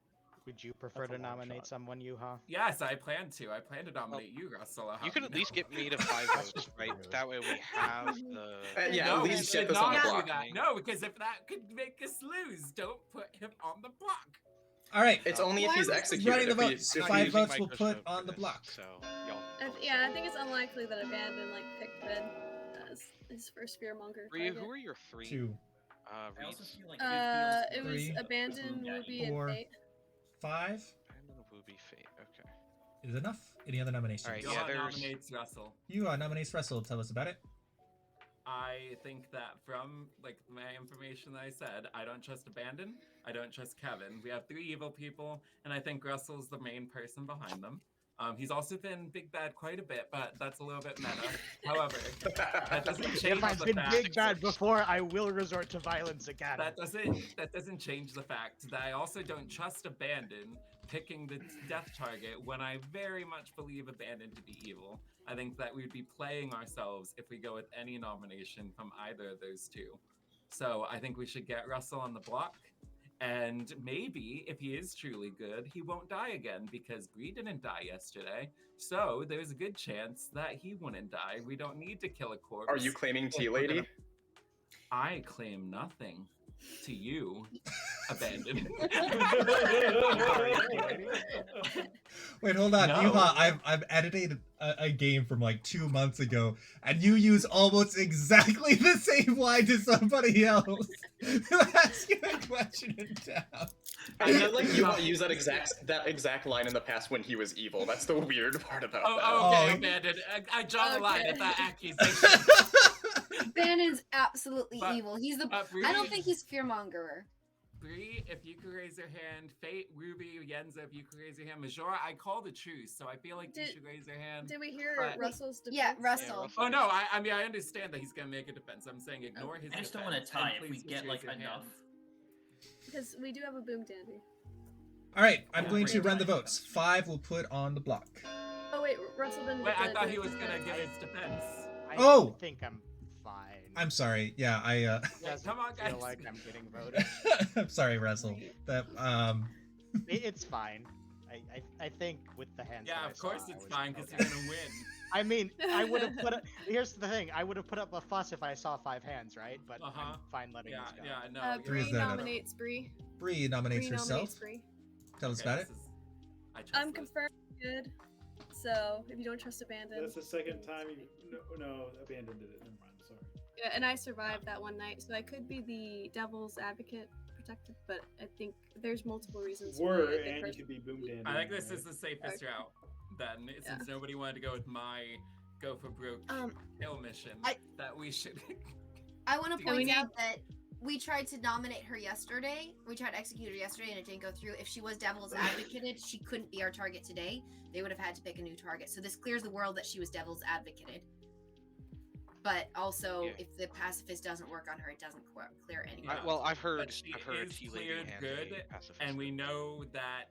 Would you prefer That's a to long nominate shot. someone, Yuha? Yes, I plan to. I plan to nominate you, Russell. You could at least get me to 5 votes, right? That way we have the. Yeah, no, at we least should get this on the not do block. that. No, because if that could make us lose, don't put him on the block. All right. It's only if he's executed. Running the If he- votes. if not he- 5 using votes my will push put vote for on the this, block. So y'all. Yeah, I think it's unlikely that Abandon picked Ben as his first fearmonger. Who target. are your 3? 2, I also Reeds? feel like It was 3, Abandon, Ruby, 4. and Fate. 5 I'm gonna Wooby Fate. Okay. is enough. Any other nominations? All right, Johan yeah, there's- nominates Russell. You nominates Russell. Tell us about it. I think that from my information that I said, I don't trust Abandon. I don't trust Kevin. We have 3 evil people, and I think Russell's the main person behind them. He's also been big bad quite a bit, but that's a little bit meta. However, that doesn't change If I've the been fact. big bad before, I will resort to violence again. That doesn't change the fact that I also don't trust Abandon picking the death target when I very much believe Abandon to be evil. I think that we'd be playing ourselves if we go with any nomination from either of those two. So I think we should get Russell on the block. And maybe if he is truly good, he won't die again because Bree didn't die yesterday. So there's a good chance that he wouldn't die. We don't need to kill a corpse. Are you claiming if Tea we're Lady? gonna- I claim nothing. to you, abandoned. Wait, hold on. No. Yuha, I've edited a game from like 2 months ago, and you use almost exactly the same line to somebody else who asked you a question in town. I feel like you want to use that exact line in the past when he was evil. That's the weird part about that. Okay, Oh. abandoned. I draw the line at that accusation. Bannon's absolutely But- evil. He's the. but I don't Bree- think he's fearmongerer. Bree, if you could raise your hand. Fate, Ruby, Yenza, if you could raise your hand. Majora, I call the truce, so I feel like you should raise your hand. Did we hear but- Russell's defense? Yeah, Russell. Oh no, I mean I understand that he's gonna make a defense. I'm saying ignore his I just defense. don't want to tie and if we please just get raise like your enough. hand. Because we do have a boom dandy. All right, I'm Yeah, going to great run the time. votes. 5 will put on the block. Oh wait, Russell didn't. Wait, get I the thought he boom was gonna dandy. give his defense. I Oh! think I'm fine. I'm sorry. Yeah, I Doesn't Come on, guys. feel like I'm getting voted. I'm sorry, Russell. That It's fine. I think with the hands. Yeah, that I of course saw, I it's was fine because okay. you're gonna win. I mean, I would have put. Here's the thing. I would have put up a fuss if I saw 5 hands, right? But I'm fine letting Yeah, this go. yeah, no. Who Bree is that? nominates Bree. Bree nominates Bree herself. nominates Bree. Tell us about it. I'm confirmed good. So if you don't trust abandoned. That's the second time you. No, abandoned it. Never mind. Sorry. Yeah, and I survived that one night, so I could be the devil's advocate protected, but I think there's multiple reasons. Were why the and you person- could be boom dandy. I think this right? is the safest route. Then, since nobody wanted to go with my go for broke kill mission, that we should. I want to Do point we out that we tried to nominate her yesterday. We tried to execute her yesterday, and it didn't go through. If she was devil's advocated, she couldn't be our target today. They would have had to pick a new target. So this clears the world that she was devil's advocated. But also, if the pacifist doesn't work on her, it doesn't clear anyone. Well, I've heard But she Tea is Lady cleared and good, a pacifist. and we know that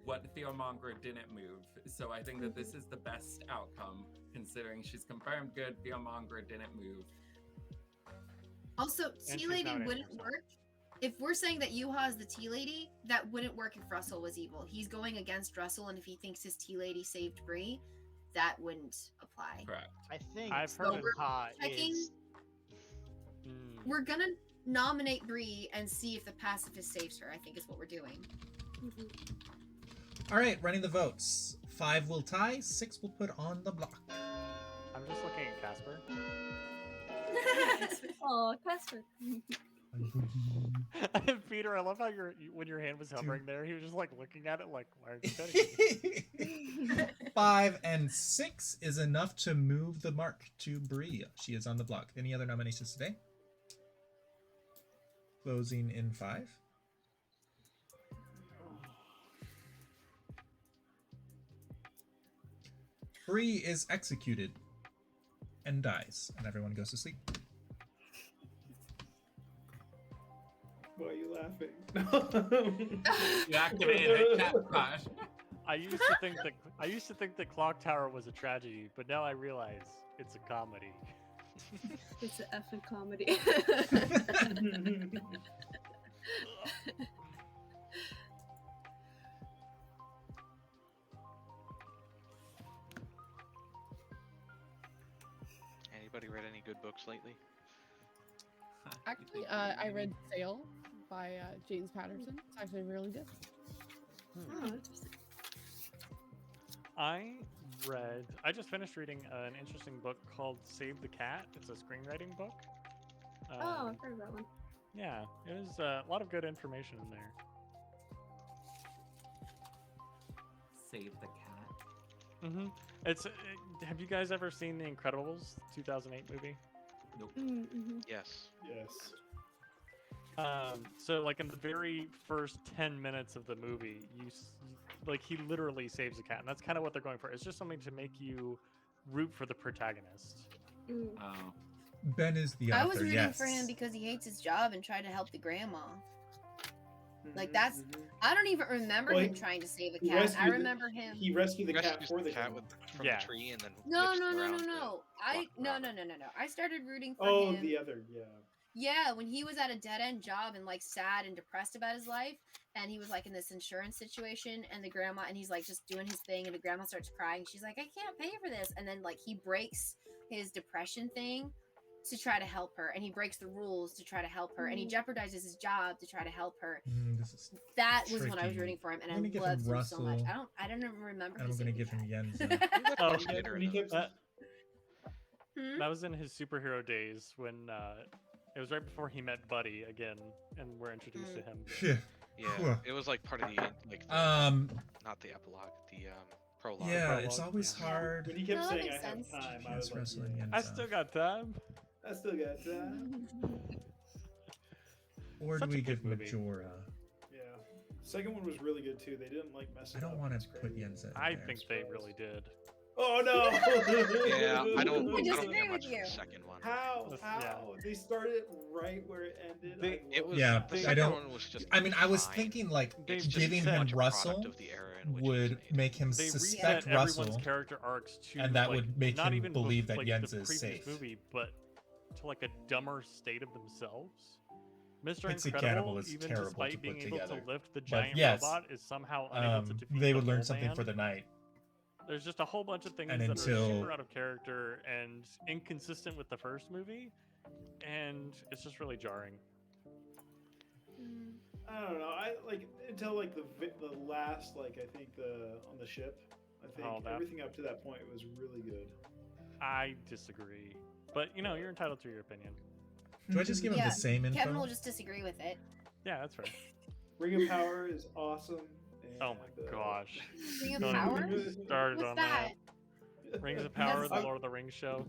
what fearmonger didn't move. So I think that this is the best outcome, considering she's confirmed good. Fearmonger didn't move. Also, And Tea she's Lady nominating wouldn't herself. work. If we're saying that Yuha is the Tea Lady, that wouldn't work if Russell was evil. He's going against Russell, and if he thinks his Tea Lady saved Bree, that wouldn't apply. Correct. I think I've heard it. Checking. is. We're gonna nominate Bree and see if the pacifist saves her. I think is what we're doing. All right, running the votes. 5 will tie. 6 will put on the block. I'm just looking at Casper. Oh, Casper. Peter, I love how when your hand was hovering there, he was just like looking at it like, why are you petting me? 5 and 6 is enough to move the mark to Bree. She is on the block. Any other nominations today? Closing in 5. Bree is executed and dies, and everyone goes to sleep. Why are you laughing? You activated a cat crush. I used to think that Clocktower was a tragedy, but now I realize it's a comedy. It's an effing comedy. Anybody read any good books lately? Actually, I read Sail by James Patterson. It's actually really good. Oh, interesting. I just finished reading an interesting book called Save the Cat. It's a screenwriting book. Oh, I've heard of that one. Yeah, it was a lot of good information in there. Save the cat. Mm-hmm. Have you guys ever seen The Incredibles 2008 movie? Nope. Mm-hmm. Yes. Yes. So like in the very first 10 minutes of the movie, he literally saves a cat, and that's kind of what they're going for. It's just something to make you root for the protagonist. Oh. Ben is the author, I was rooting yes. for him because he hates his job and tried to help the grandma. Like that's, I don't even remember Well, him trying to save a he cat. I rescued the- remember him. He rescued the cat Rescues for the cat grandma. from Yeah. the tree and then No, whips no, him no, no, around to no. walk No. around. I started rooting for Oh, him. the other, yeah. Yeah, when he was at a dead end job and like sad and depressed about his life, and he was like in this insurance situation, and the grandma, and he's like just doing his thing, and the grandma starts crying. She's like, I can't pay for this. And then like he breaks his depression thing to try to help her, and he breaks the rules to try to help her, and he jeopardizes his job to try to help her. This is That was when I was tricky. rooting for him, and I'm gonna I give loved him him so much. Russell, I don't even remember. and I'm his gonna name give him yet. Yenza. Oh, Later, Hmm? that was in his superhero days when it was right before he met Buddy again, and we're introduced to him. Yeah, it was like part of the like the, not the epilogue, the prologue. Yeah, prologue, it's always yeah. hard. When he kept No, that saying makes I have sense. time, I Yes, was like, wrestling yeah, and I still got time. I still got time. Or do Such a we good give movie. Majora? Yeah. Second one was really good too. They didn't like mess I it up. don't want It's to put crazy. Yenza in I there. think they really did. Oh no! Yeah, I don't I disagree care much with you. for the second one. How? Yeah. How? They started right where it ended. They- I It love was Yeah, that. the I second don't- one was just. I mean, I was fine. thinking like They've It's just giving very him much a product Russell of the era in which it was would made. make him They suspect reset everyone's Russell. character arcs to, and that like, would make not him even believe that like, Yenza the is previous safe. movie, but to like a dumber state of themselves. Mr. Pixie Incredible, Cannibal is even terrible despite to being put able together. to lift the But giant yes, robot, is somehow unable to defeat they the would learn whole something band. for the night. There's just a whole bunch of things And that until- are super out of character and inconsistent with the first movie, and it's just really jarring. I don't know. I like until like the last like I think the on the ship. I think Oh, that- everything up to that point was really good. I disagree, but you know, you're entitled to your opinion. Do I just give him Yeah, the same info? Kevin will just disagree with it. Yeah, that's right. Ring of Power is awesome. Oh my gosh. Ring of Don't even Power? get me started What's on that? Rings of Power, the That's- Lord of the Rings show.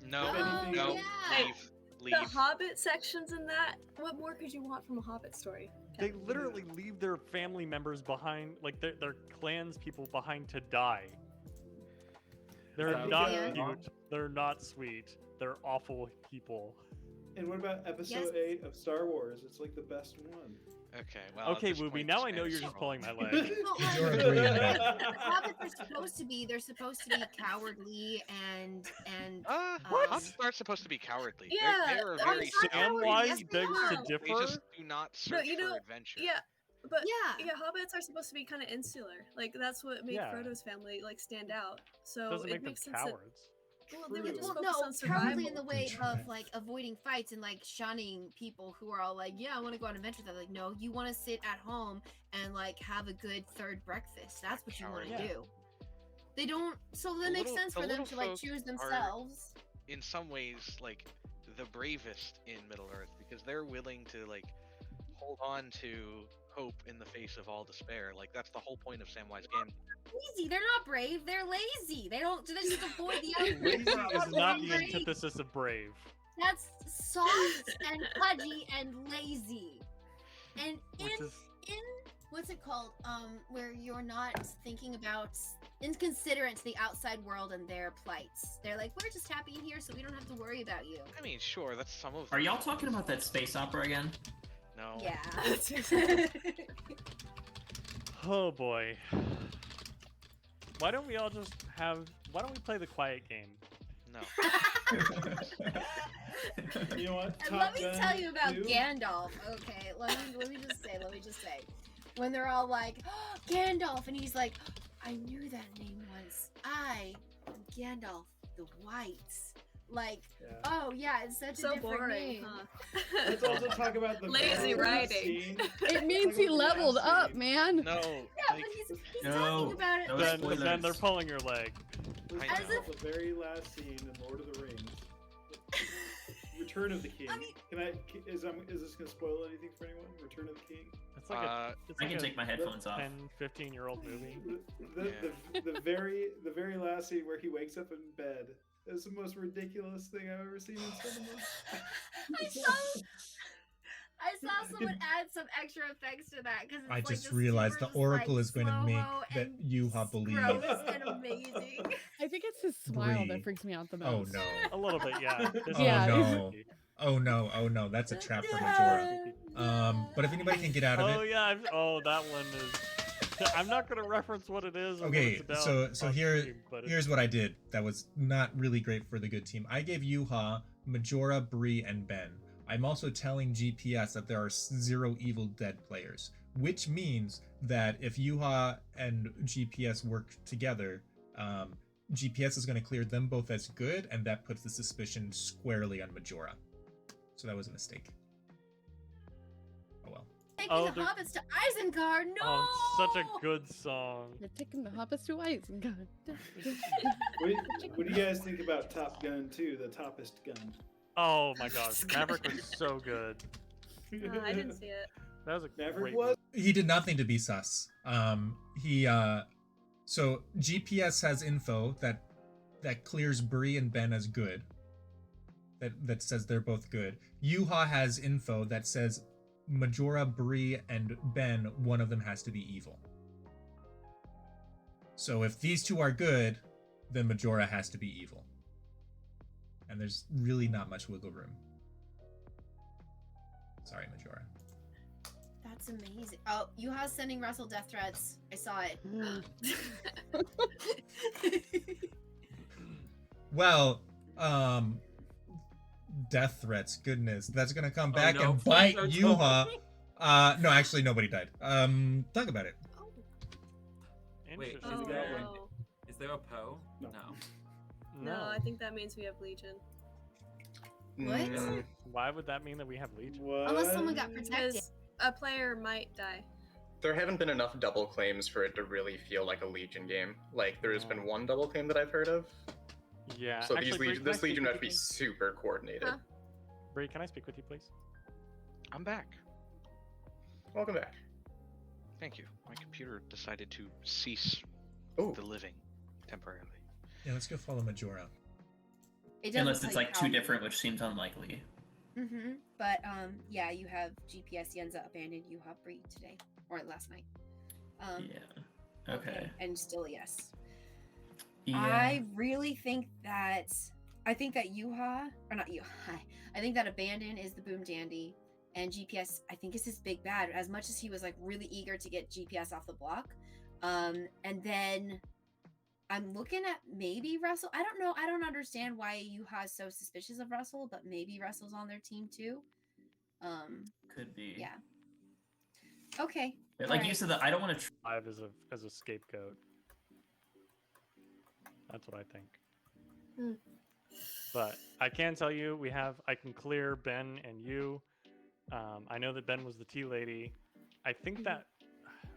No, Oh, no, yeah. leave. The Hobbit sections in that. What more could you want from a Hobbit story? They literally leave their family members behind, like their clans people behind to die. They're Yeah. not Yeah. cute. They're not sweet. They're awful people. And what about Episode Yes. 8 of Star Wars? It's like the best one. Okay, well. at Okay, this Wooby, point, now this I know man you're is just wrong. pulling my leg. Well, Majora Bree and Ben. the hobbits are supposed to be. They're supposed to be cowardly and Hobbits aren't supposed to be cowardly. Yeah, They're I'm very sorry, simple. Samwise Yes, they begs to are. They differ. just do not search you know, for adventure. Yeah, but Yeah. hobbits are supposed to be kind of insular. Like that's what made Yeah. Frodo's family like stand out. So Doesn't it make them makes sense that cowards. well, they would just Well, focus no, on probably in survival. the way That's right. of like avoiding fights and like shunning people who are all like, yeah, I want to go on adventures. They're like, no, you want to sit at home and like have a good third breakfast. That's what you want to Yeah. do. They don't. So that The makes little- sense the for them little to like folk choose are- themselves. In some ways, like the bravest in Middle Earth because they're willing to like hold on to hope in the face of all despair. Like that's the whole point of Samwise Gamgee. Lazy. They're not brave. They're lazy. They don't. They just avoid the Lazy is not the brave. antithesis of brave. That's soft and pudgy and lazy. And Which is in what's it called? Where you're not thinking about inconsiderate to the outside world and their plights. They're like, we're just happy in here, so we don't have to worry about you. I mean, sure, that's some of. Are y'all talking about that space opera again? No. Yeah. oh boy. Why don't we all just have? Why don't we play the quiet game? No. You know what? And Top let me Gun tell you about 2? Gandalf. Okay, let me just say. When they're all like, oh, Gandalf, and he's like, I knew that name once. I am Gandalf the White. Like, Yeah. oh yeah, it's such a So different boring, name. huh? Let's also talk about the Lazy very last writing. scene. It means Let's he talk about the leveled last up, scene. man. No. Yeah, like, but he's No, talking about it no like spoilers. Then they're pulling your leg. Let's I talk know. about the very last scene in Lord of the Rings. Return of the King. I mean- Is this gonna spoil anything for anyone? Return of the King. It's like a, it's I like can a take my headphones off. 10, 15-year-old movie. The very last scene where he wakes up in bed is the most ridiculous thing I've ever seen in cinema. I saw someone add some extra effects to that because I just realized the Oracle is going to make that Yuha believe. gross and amazing. I think it's his smile Bree. that freaks me out the Oh most. no. A little bit, yeah. It's Oh Yeah, no. Oh no. Oh no. That's a trap for Majora. But if anybody can get out of Oh it. yeah. That one is. I'm not gonna reference what it is. Or Okay, what it's about so on here- stream, but it's- Here's what I did that was not really great for the good team. I gave Yuha, Majora, Bree, and Ben. I'm also telling GPS that there are 0 Evil Dead players, which means that if Yuha and GPS work together, GPS is going to clear them both as good, and that puts the suspicion squarely on Majora. So that was a mistake. Oh well. Taking the hobbits to Isengard. No. Oh, it's such a good song. You're taking the hobbits to Isengard. What do you guys think about Top Gun 2, the toppest gun? Oh my gosh, Maverick was so good. I didn't see it. That was a Maverick great was? He did nothing to be sus. So GPS has info that clears Bree and Ben as good. That says they're both good. Yuha has info that says Majora, Bree, and Ben, one of them has to be evil. So if these two are good, then Majora has to be evil. And there's really not much wiggle room. Sorry, Majora. That's amazing. Oh, Yuha's sending Russell death threats. I saw it. Well, death threats. Goodness, that's gonna come back no, and bite please Yuha. No, actually, nobody died. Talk about it. Wait, Interesting. is there a Poe? No. No, I think that means we have Legion. What? Why would that mean that we have Legion? What? Unless someone got protected. Because a player might die. There haven't been enough double claims for it to really feel like a Legion game. Like, there has been one double claim that I've heard of. Yeah. So actually, Bree, can I this speak Legion with would be you, please? super coordinated. Huh? Bree, can I speak with you, please? I'm back. Welcome back. Thank you. My computer decided to cease Oh, the living temporarily. Yeah, let's go follow Majora. It doesn't Unless tell it's you like how. two different, which seems unlikely. Mm-hmm. But yeah, you have GPS Yenza abandoned Yuha Bree today or last night. Yeah. Okay. And still a yes. Yeah. I really think that Yuha or not Yuha. I think that Abandon is the boomdandy, and GPS I think is his big bad. As much as he was like really eager to get GPS off the block, and then I'm looking at maybe Russell. I don't know. I don't understand why Yuha is so suspicious of Russell, but maybe Russell's on their team too. Could be. Yeah. Okay. But like you alright. said, that I don't want to. Live as a scapegoat. That's what I think. Hmm. But I can tell you, I can clear Ben and you. I know that Ben was the tea lady. I think that.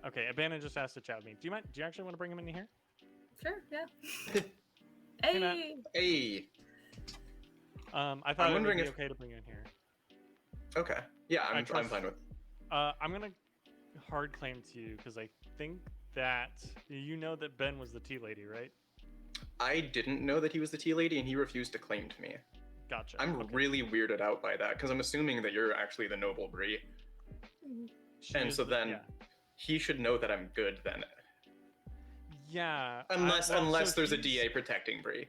Okay, Abandon just asked to chat with me. Do you actually want to bring him in here? Sure, yeah. Hey, Matt. Hey! hey. I thought it would wondering be if- okay to bring you in here. Okay. Yeah, I I'm trust- fine with. I'm gonna hard claim to you because I think that you know that Ben was the tea lady, right? I didn't know that he was the tea lady, and he refused to claim to me. Gotcha. I'm okay. really weirded out by that because I'm assuming that you're actually the noble Bree, She and is so the- then yeah. he should know that I'm good then, Yeah. unless so there's a he's DA protecting Bree.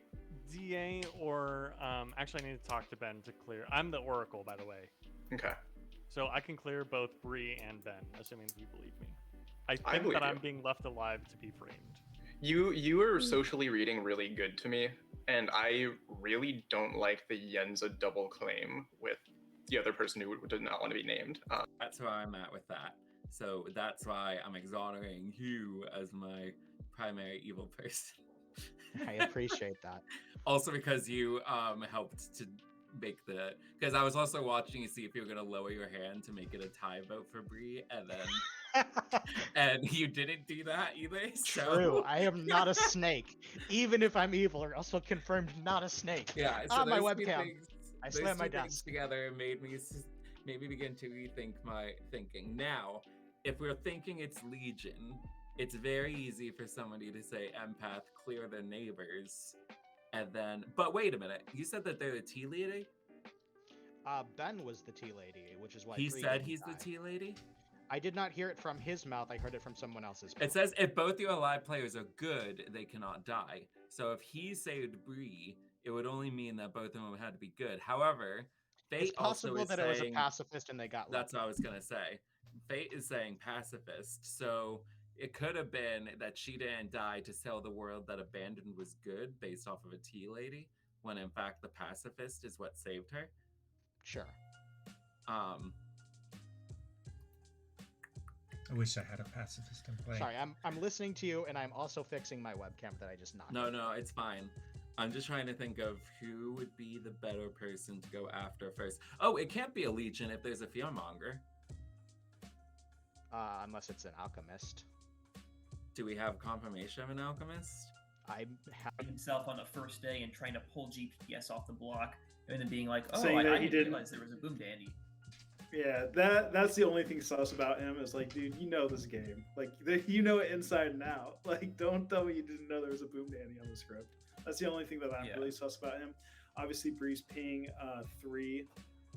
DA or actually, I need to talk to Ben to clear. I'm the Oracle, by the way, Okay. so I can clear both Bree and Ben, assuming you believe me. I I think believe that I'm you. being left alive to be framed. You are socially reading really good to me, and I really don't like the Yenza double claim with the other person who did not want to be named. That's where I'm at with that. So that's why I'm exonerating you as my primary evil person. I appreciate that. Also because you helped to make because I was also watching to see if you were gonna lower your hand to make it a tie vote for Bree, and then and you didn't do that either. So True. I am not a snake. Even if I'm evil, or also confirmed not a snake. yeah. So Ah, my those two webcam. things- I those slammed my two things desk. together made me begin to rethink my thinking. Now, if we're thinking it's Legion, it's very easy for somebody to say empath, clear their neighbors, and then. But wait a minute, you said that they're the tea lady. Ben was the tea lady, which is why He Bree said didn't he's die. the tea lady. I did not hear it from his mouth. I heard it from someone else's mouth. It says if both your alive players are good, they cannot die. So if he saved Bree, it would only mean that both of them had to be good. However, Fate It's possible also is that it was a saying pacifist and they got that's lucky. what I was gonna say. Fate is saying pacifist, so it could have been that she didn't die to tell the world that Abandoned was good based off of a tea lady, when in fact the pacifist is what saved her. Sure. I wish I had a pacifist in play. Sorry, I'm listening to you, and I'm also fixing my webcam that I just knocked. No, it's fine. I'm just trying to think of who would be the better person to go after first. Oh, it can't be a legion if there's a fearmonger. Unless it's an alchemist. Do we have confirmation of an alchemist? I himself on the first day and trying to pull GPS off the block, and then being like, "Oh, Saying that I he didn't didn't- realize there was a boomdandy." Yeah, that's the only thing sus about him is like, dude, you know this game. Like, you know it inside and out. Like, don't tell me you didn't know there was a boomdandy on the script. That's the only thing that I'm really sus about him. Obviously, Bree's ping 3.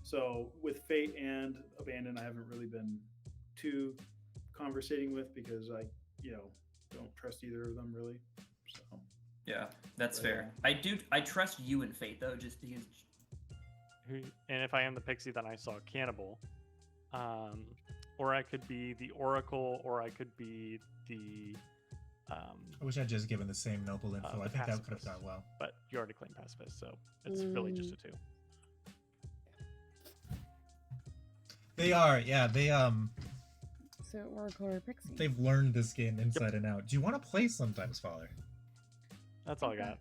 So with Fate and Abandon, I haven't really been too conversating with because I, don't trust either of them really. So yeah, that's fair. I trust you and Fate though, just because. And if I am the pixie, then I saw cannibal, or I could be the oracle, or I could be the. I wish I'd just given the same noble info. I think that could have gone well. But you already claimed pacifist, so it's really just a 2. They are, yeah. So oracle or pixie? They've learned this game inside and out. Do you want to play sometimes, Father? That's all I got.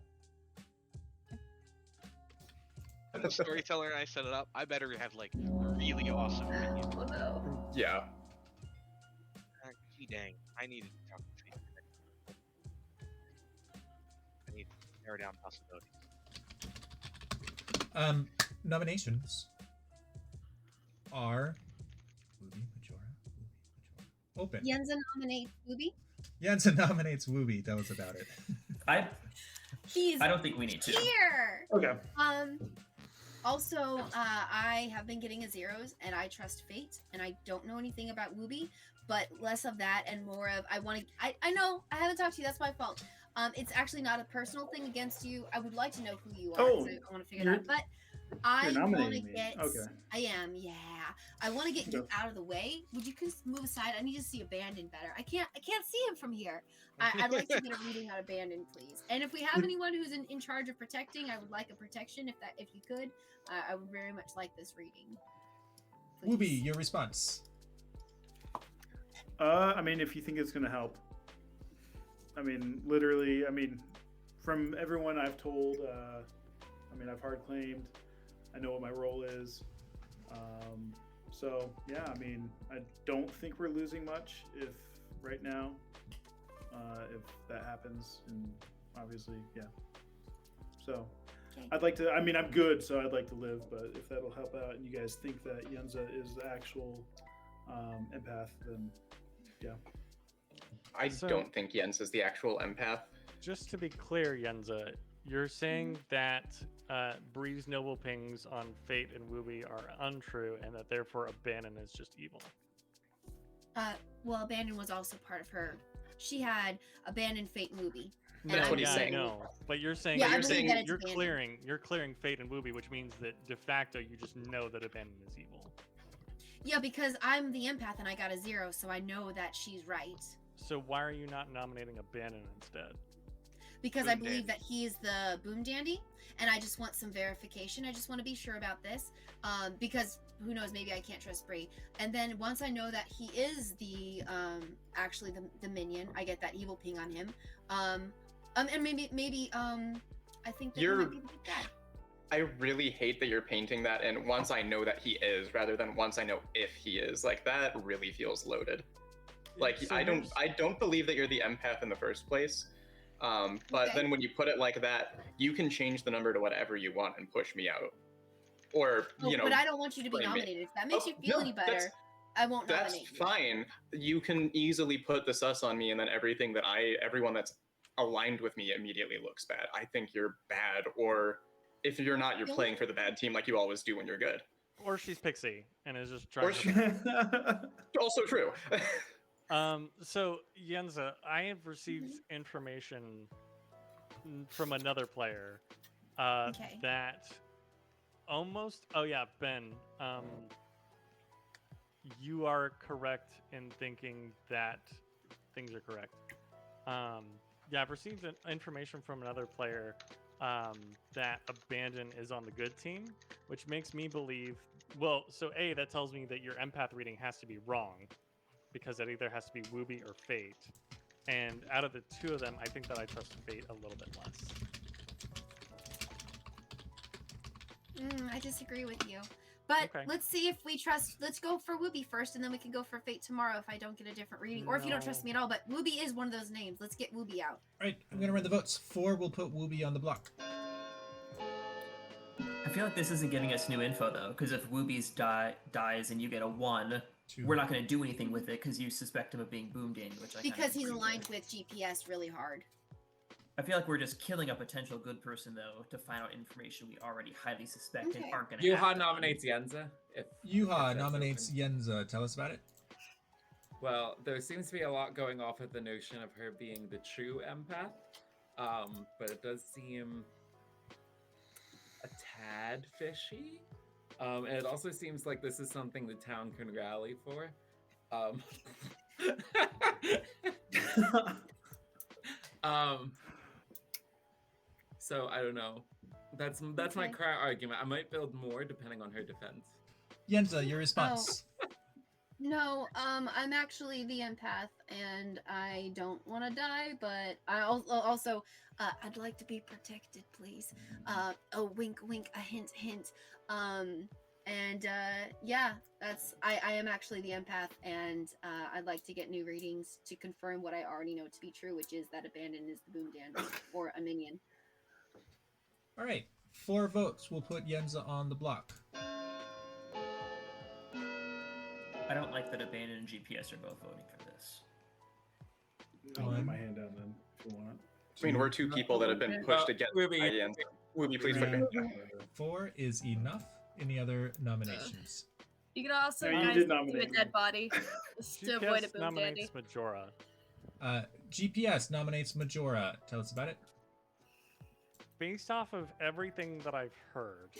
I'm the storyteller and I set it up. I better have like really awesome minions. Oh no. Yeah. Dang, I need to talk to Fate. I need to narrow down possibilities. Nominations are open. Yenza nominates Booby. Yenza nominates Wooby. That was about it. I He's don't think we need to. here. Okay. Also, I have been getting a zeros, and I trust Fate, and I don't know anything about Wooby, but less of that and more of I know I haven't talked to you. That's my fault. It's actually not a personal thing against you. I would like to know who you are. Oh, I want to figure it out, but I want to get. Okay. I am. Yeah. I want to get you out of the way. Would you please move aside? I need to see Abandon better. I can't see him from here. I'd like to get a reading on Abandon, please. And if we have anyone who's in charge of protecting, I would like a protection. If you could, I would very much like this reading. Please. Wooby, your response. I mean, if you think it's gonna help. I mean, literally. I mean, from everyone I've told. I've hard claimed. I know what my role is. So yeah, I mean, I don't think we're losing much if right now, if that happens, and obviously, yeah. So Okay. I'd like to. I mean, I'm good, so I'd like to live. But if that'll help out, and you guys think that Yenza is the actual empath, then yeah. I don't think Jens is the actual empath. Just to be clear, Yenza, you're saying that Bree's noble pings on Fate and Wooby are untrue, and that therefore Abandon is just evil. Well, Abandon was also part of her. She had Abandon, Fate, and Wooby. That's what he's saying. No, but you're saying Yeah, I you're believe saying that it's you're Abandon. clearing Fate and Wooby, which means that de facto you just know that Abandon is evil. Yeah, because I'm the empath and I got a 0, so I know that she's right. So why are you not nominating Abandon instead? Because I believe that he is the boomdandy, and I just want some verification. I just want to be sure about this, because who knows? Maybe I can't trust Bree. And then once I know that he is the actually the minion, I get that evil ping on him. And maybe I think that he might be the big bad. I really hate that you're painting that in once I know that he is, rather than once I know if he is. Like that really feels loaded. Like So I don't believe that you're the empath in the first place. But Okay. then when you put it like that, you can change the number to whatever you want and push me out. Or But I don't want you to be blame me. nominated. If that makes you Oh, feel no, any better, I won't That's nominate you. fine. You can easily put the sus on me, and then everyone that's aligned with me immediately looks bad. I think you're bad, or if you're not, you're Really? playing for the bad team like you always do when you're good. Or she's Pixie and is just Or trying to... Also true. So Yenza, I have received information from another player Okay. that almost Ben, you are correct in thinking that things are correct. I've received information from another player that Abandon is on the good team, which makes me believe, that tells me that your empath reading has to be wrong. because it either has to be Wooby or Fate. And out of the two of them, I think that I trust Fate a little bit less. I disagree with you. But Okay. let's see if we trust. Let's go for Wooby first, and then we can go for Fate tomorrow if I don't get a different reading, or if you don't trust me at all. But Wooby is one of those names. Let's get Wooby out. All right, I'm gonna run the votes. 4 will put Wooby on the block. I feel like this isn't giving us new info though, because if Wooby's dies and you get a 1, we're not going to do anything with it because you suspect him of being boomdandy, which I because he's aligned with GPS really hard. I feel like we're just killing a potential good person though to find out information we already highly suspect and aren't going to. Yuha nominates Yenza. Yuha nominates Yenza. Tell us about it. Well, there seems to be a lot going off with the notion of her being the true empath, but it does seem a tad fishy. And it also seems like this is something the town can rally for. So I don't know. That's my cry argument. I might build more depending on her defense. Yenza, your response. No, I'm actually the empath, and I don't want to die, but I also I'd like to be protected, please. A wink, wink, a hint, hint. Yeah, I am actually the empath, and I'd like to get new readings to confirm what I already know to be true, which is that Abandon is the boomdandy or a minion. All right, 4 votes will put Yenza on the block. I don't like that Abandon and GPS are both voting for this. I'll put my hand down then, if you want. I mean, we're 2 people that have been pushed against Ruby. by Yenza. Ruby, please put your hand down. 4 is enough. Any other nominations? You could also No, you guys did do a nominate me. dead body just to avoid a GPS boomdandy. nominates Majora. GPS nominates Majora. Tell us about it. Based off of everything that I've heard,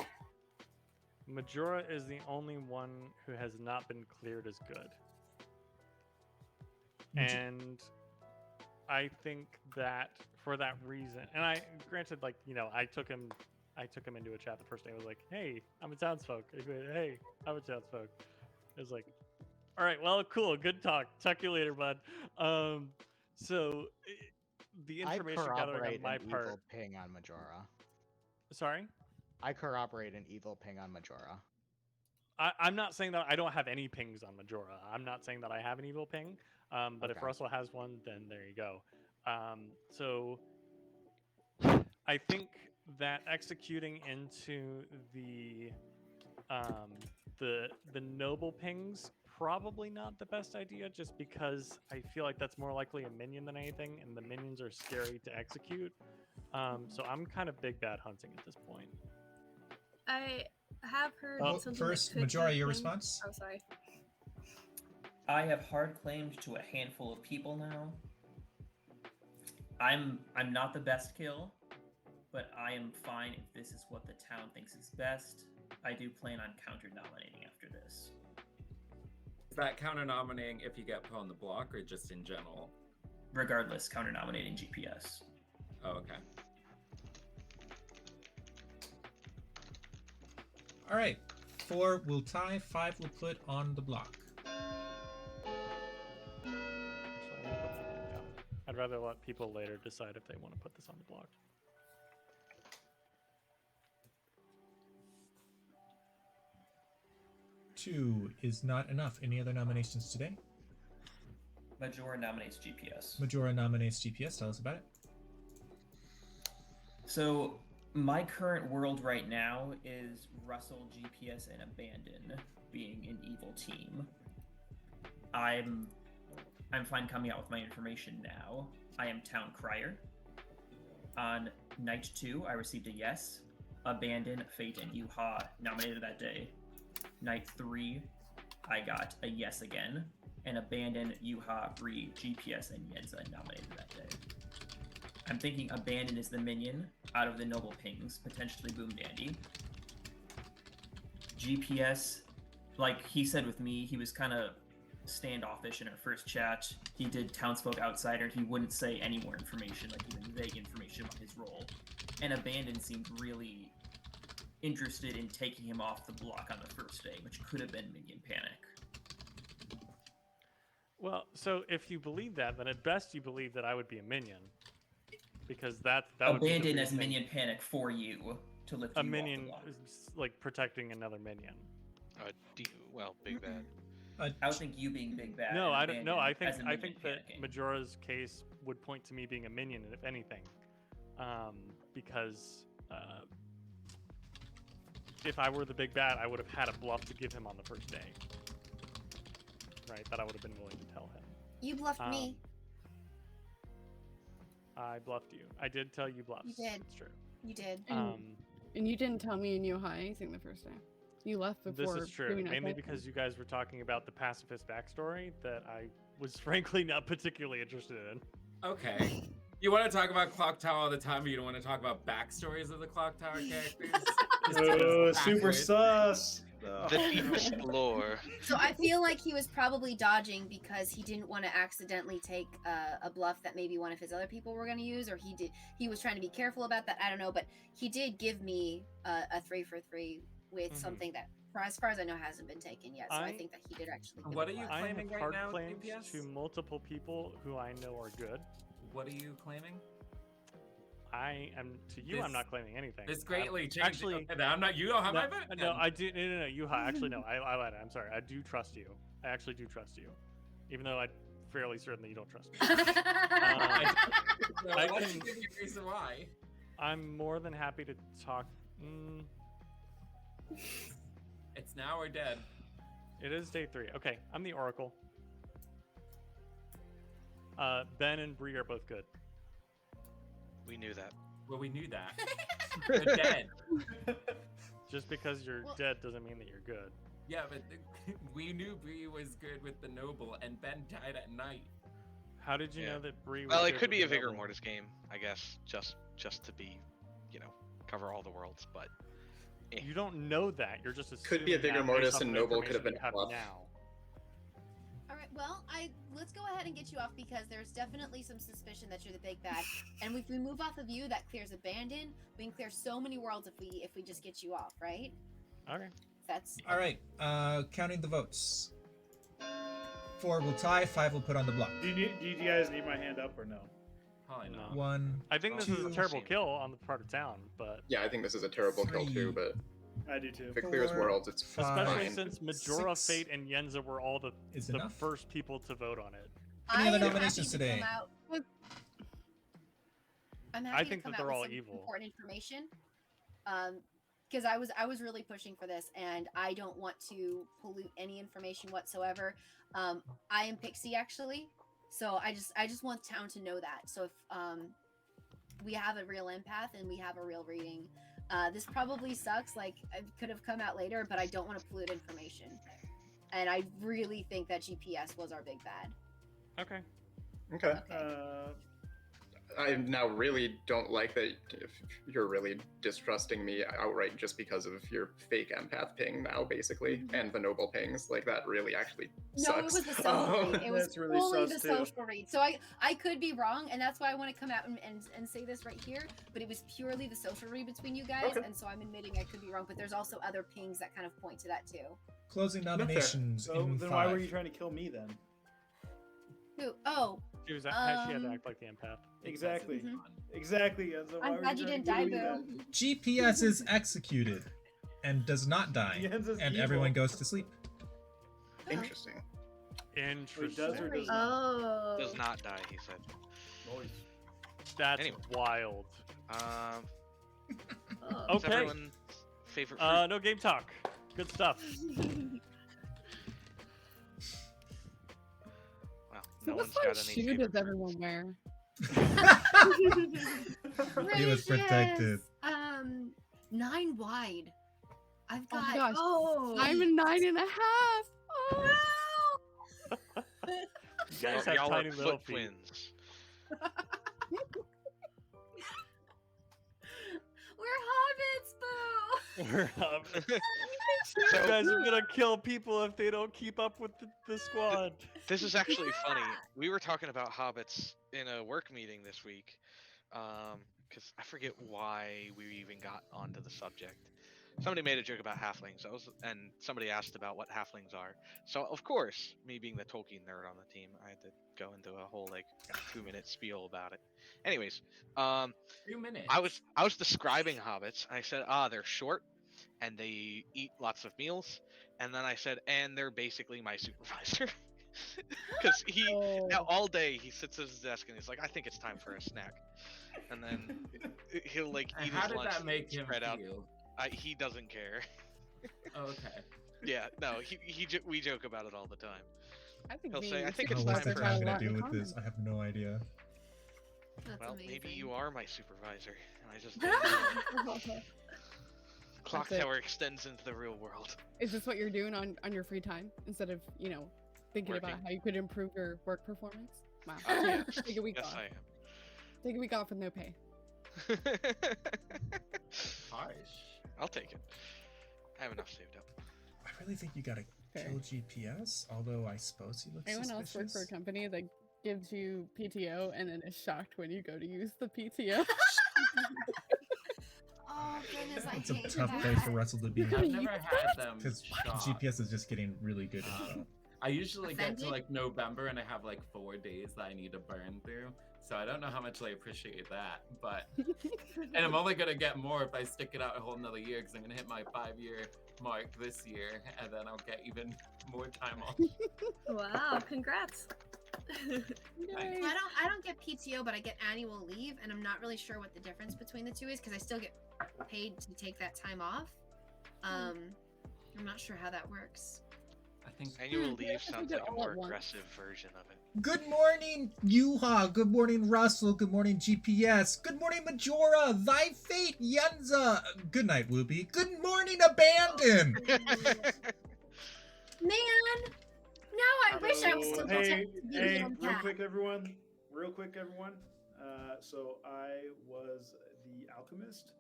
Majora is the only one who has not been cleared as good. And I think that for that reason, and I granted, like, you know, I took him into a chat the first day. I was like, "Hey, I'm a townsfolk." He went, "Hey, I'm a townsfolk." I was like, "All right, well, cool, good talk. Talk to you later, bud." The information gathering on my part. Evil ping on Majora. Sorry? I corroborate an evil ping on Majora. I'm not saying that I don't have any pings on Majora. I'm not saying that I have an evil ping. But if Russell has one, then there you go. So I think that executing into the noble pings probably not the best idea, just because I feel like that's more likely a minion than anything, and the minions are scary to execute. So I'm kind of big bad hunting at this point. I have heard something first, that could Majora, be your pinged. response? Oh, sorry. I have hard claimed to a handful of people now. I'm not the best kill, but I am fine if this is what the town thinks is best. I do plan on counter-nominating after this. Is that counter-nominating if you get put on the block or just in general? Regardless, counter-nominating GPS. Oh, okay. All right, 4 will tie, 5 will put on the block. Actually, I'm gonna put my hand down. I'd rather let people later decide if they want to put this on the block. Two is not enough. Any other nominations today? Majora nominates GPS. Majora nominates GPS. Tell us about it. So my current world right now is Russell, GPS, and Abandon being an evil team. I'm fine coming out with my information now. I am Town Crier. On night 2, I received a yes. Abandon, Fate, and Yuha nominated that day. Night 3, I got a yes again. And Abandon, Yuha, Bree, GPS, and Yenza nominated that day. I'm thinking Abandon is the minion out of the noble pings, potentially Boomdandy. GPS, like he said with me, he was kind of standoffish in our first chat. He did Townsfolk Outsider. He wouldn't say any more information, like even vague information about his role. And Abandon seemed really interested in taking him off the block on the first day, which could have been Minion Panic. Well, so if you believe that, then at best you believe that I would be a minion, because that would be the Abandon weird as thing. minion panic for you to lift A you minion off the block. is like protecting another minion. Well, big bad. I would think you being big bad. No, and I don't. No, I Abandon think as a I minion think that panicking. Majora's case would point to me being a minion, if anything, because if I were the big bad, I would have had a bluff to give him on the first day, right? That I would have been willing to tell him. You bluffed me. I bluffed you. I did tell you bluffs. You did. It's true. You did. And you didn't tell me and Yoha anything the first day. You left before. This is true, doing mainly that because you guys were talking about the pacifist backstory that I was frankly not particularly interested in. Okay. You want to talk about Clocktower all the time, but you don't want to talk about backstories of the Clocktower characters? Super sus. The deepest lore. So I feel like he was probably dodging because he didn't want to accidentally take a bluff that maybe one of his other people were going to use, or he was trying to be careful about that. I don't know, but he did give me a 3 for 3 with something that, as far as I know, hasn't been taken yet. So I think that he did actually. What are you I claiming have right hard now, claims DPS? to multiple people who I know are good. What are you claiming? I am to you. I'm not claiming anything. It's greatly changed. Actually, Okay, I'm not. You don't have no, my vote. no, I do. No, Yuha. Actually, no. I lied. I'm sorry. I do trust you. I actually do trust you, even though I'm fairly certain that you don't trust me. I can can give you a reason why. I'm more than happy to talk. It's now or dead. It is day 3. Okay, I'm the Oracle. Ben and Bree are both good. We knew that. Well, we knew that. They're dead. Just because you're dead doesn't mean that you're good. Yeah, but we knew Bree was good with the noble, and Ben died at night. How did you know that Bree? Well, was it good could with be a the vigor noble? mortis game, I guess, just to be, cover all the worlds. But you don't know that. You're just assuming Could be a vigor that mortis based off and of noble could have information been you a bluff. now. All right. Well, let's go ahead and get you off because there's definitely some suspicion that you're the big bad. And if we move off of you, that clears abandon. We can clear so many worlds if we just get you off, right? Okay. That's All right. Counting the votes. 4 will tie. 5 will put on the block. Do you guys need my hand up or no? Probably not. 1. I think this is a 2, terrible kill on the part of town, but Yeah, I think this is a terrible kill 3. too, but I do too. if it clears 4, worlds, it's especially fine. since Majora, 6 Fate, and Yenza were all the is enough. first people to vote on it. Any other I am nominations happy to today? come out- I'm I happy think to come that out they're with all some evil. important information. Because I was really pushing for this, and I don't want to pollute any information whatsoever. I am Pixie actually, so I just want town to know that. So if we have a real empath and we have a real reading, this probably sucks. Like it could have come out later, but I don't want to pollute information. And I really think that GPS was our big bad. Okay. Okay. I now really don't like that if you're really distrusting me outright just because of your fake empath ping now, basically, and the noble pings. Like, that really actually No, sucks. it was the social read. It was That's really fully the sus, too. social read. So I could be wrong, and that's why I want to come out and say this right here. But it was purely the social read between you guys, and so I'm admitting I could be wrong. But there's also other pings that kind of point to that too. Closing fair. nominations So in then 5. why were you trying to kill me then? Who? Oh, She was. She had to act like the empath. Exactly. Mhm. Exactly. Enzo. Why I'm were glad you trying didn't to die, kill me Boo. then? GPS is executed and does not die, Yenza's and evil. everyone goes to sleep. Interesting. Interesting. does or doesn't? Oh. Does not die, he said. That's Anyway. wild. Oh. What's Okay. everyone's favorite fruit? No game talk. Good stuff. Well, So no what one's fun got any shoe favorite does fruit. everyone wear? He was protected. 9 wide. I've Oh my got. gosh. Oh, I'm a 9.5. Oh. You guys have Y'all tiny are little foot feet. twins. We're hobbits, Boo. We're you guys are gonna kill people if they don't keep up with the squad. This is actually funny. We were talking about hobbits in a work meeting this week, because I forget why we even got onto the subject. somebody made a joke about halflings. And somebody asked about what halflings are. So of course, me being the Tolkien nerd on the team, I had to go into a whole like 2-minute spiel about it. Anyways, 2 minutes. I was describing hobbits. I said, they're short and they eat lots of meals. And then I said, and they're basically my supervisor. Because now all day he sits at his desk and he's like, I think it's time for a snack. And then he'll like And eat how his did lunch that make him spread out. feel? He doesn't care. Okay. Yeah, no, we joke about it all the time. I think He'll me say, and I think Oh, it's Supervisor what's time that for a have a gonna lot do in with common. this? I have no idea. That's Well, amazing. maybe you are my supervisor, and I just don't know. Clocktower extends into the real world. Is this what you're doing on your free time instead of, thinking about Working. how you could improve your work performance? Wow. Yes, Take a week yes, off. I Take a week off with no pay. am. Harsh. I'll take it. I have enough saved up. I really think you gotta Fair. kill GPS, although I suppose he looks Anyone else work suspicious. for a company that gives you PTO and then is shocked when you go to use the PTO? Oh goodness, I It's a hate tough that. place for Russell to be. I've never had them Because shocked. GPS is just getting really good info. I usually get to Offended? like November and I have like 4 days that I need to burn through. So I don't know how much they appreciate that, but and I'm only gonna get more if I stick it out a whole another year because I'm gonna hit my 5-year mark this year, and then I'll get even more time off. Wow, congrats. Yay. I don't get PTO, but I get annual leave, and I'm not really sure what the difference between the two is because I still get paid to take that time off. I'm not sure how that works. I think Annual Yeah, I leave think sounds it like a all more at once. aggressive version of it. Good morning, Yuha. Good morning, Russell. Good morning, GPS. Good morning, Majora. Thy fate, Yenza. Good night, Whoopi. Good morning, Abandon. Man, now I wish I was still Hey, protected to be hey, on real path. quick, everyone. Real quick, everyone. So I was the alchemist,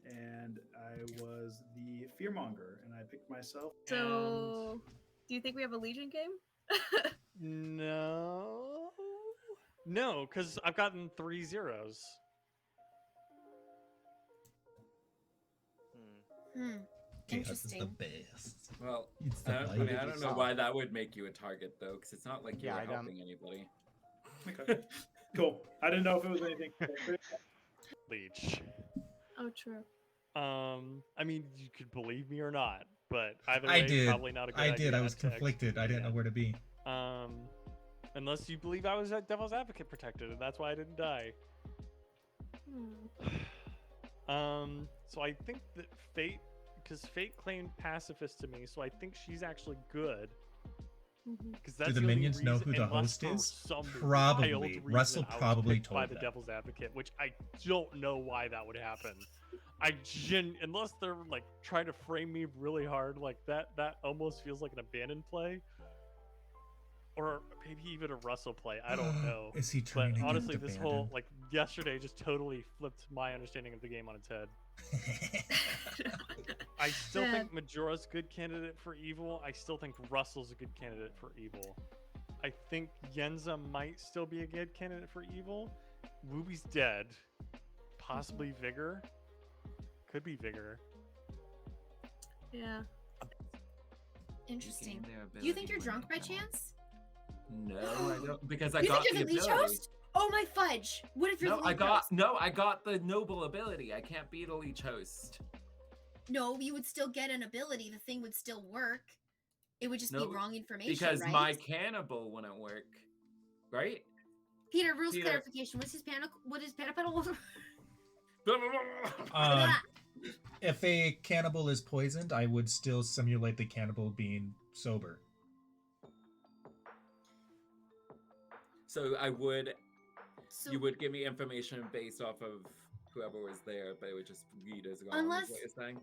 and I was the fearmonger, and I picked myself. So, do you think we have a Legion game? No, because I've gotten 3 zeros. Hmm. Chaos is the Interesting. best. well, It's the I light. don't know why that would make you a target though, because it's not like Yeah, you're I don't- helping anybody. Okay. Cool. I didn't know if it was anything. Leech. Oh, true. I mean, you could believe me or not, but either I way, did. probably not a good I idea. did. I was to conflicted. I didn't know where to be. Unless you believe I was at Devil's Advocate protected, and that's why I didn't die. So I think that Fate, because Fate claimed pacifist to me, so I think she's actually good. Because that's the the only minions know reason- who the unless host for is? some Probably. wild reason Russell I was probably picked by told the them. Devil's Advocate, which I don't know why that would happen. Unless they're like trying to frame me really hard like that almost feels like an abandoned play. Or maybe even a Russell play. I don't know. Is he But turning honestly, against this whole Abandon? yesterday just totally flipped my understanding of the game on its head. I still Sad. think Majora's a good candidate for evil. I still think Russell's a good candidate for evil. I think Yenza might still be a good candidate for evil. Wooby's dead. Possibly Vigor. Could be Vigor. Yeah. Interesting. Gain their Do you think ability you're when drunk they by come up. chance? No, I don't, because I You got think you're the leech ability. host? Oh my fudge! What if you're No, the leech host? I got the noble ability. I can't be the leech host. No, you would still get an ability. The thing would still work. It would just No, be wrong information, Because right? my cannibal wouldn't work, right? Peter, rules Peter- clarification. What is panapedal? If a cannibal is poisoned, I would still simulate the cannibal being sober. So I would, So you would give me information based off of whoever was there, but it would just read as well. Unless- Is what you're saying?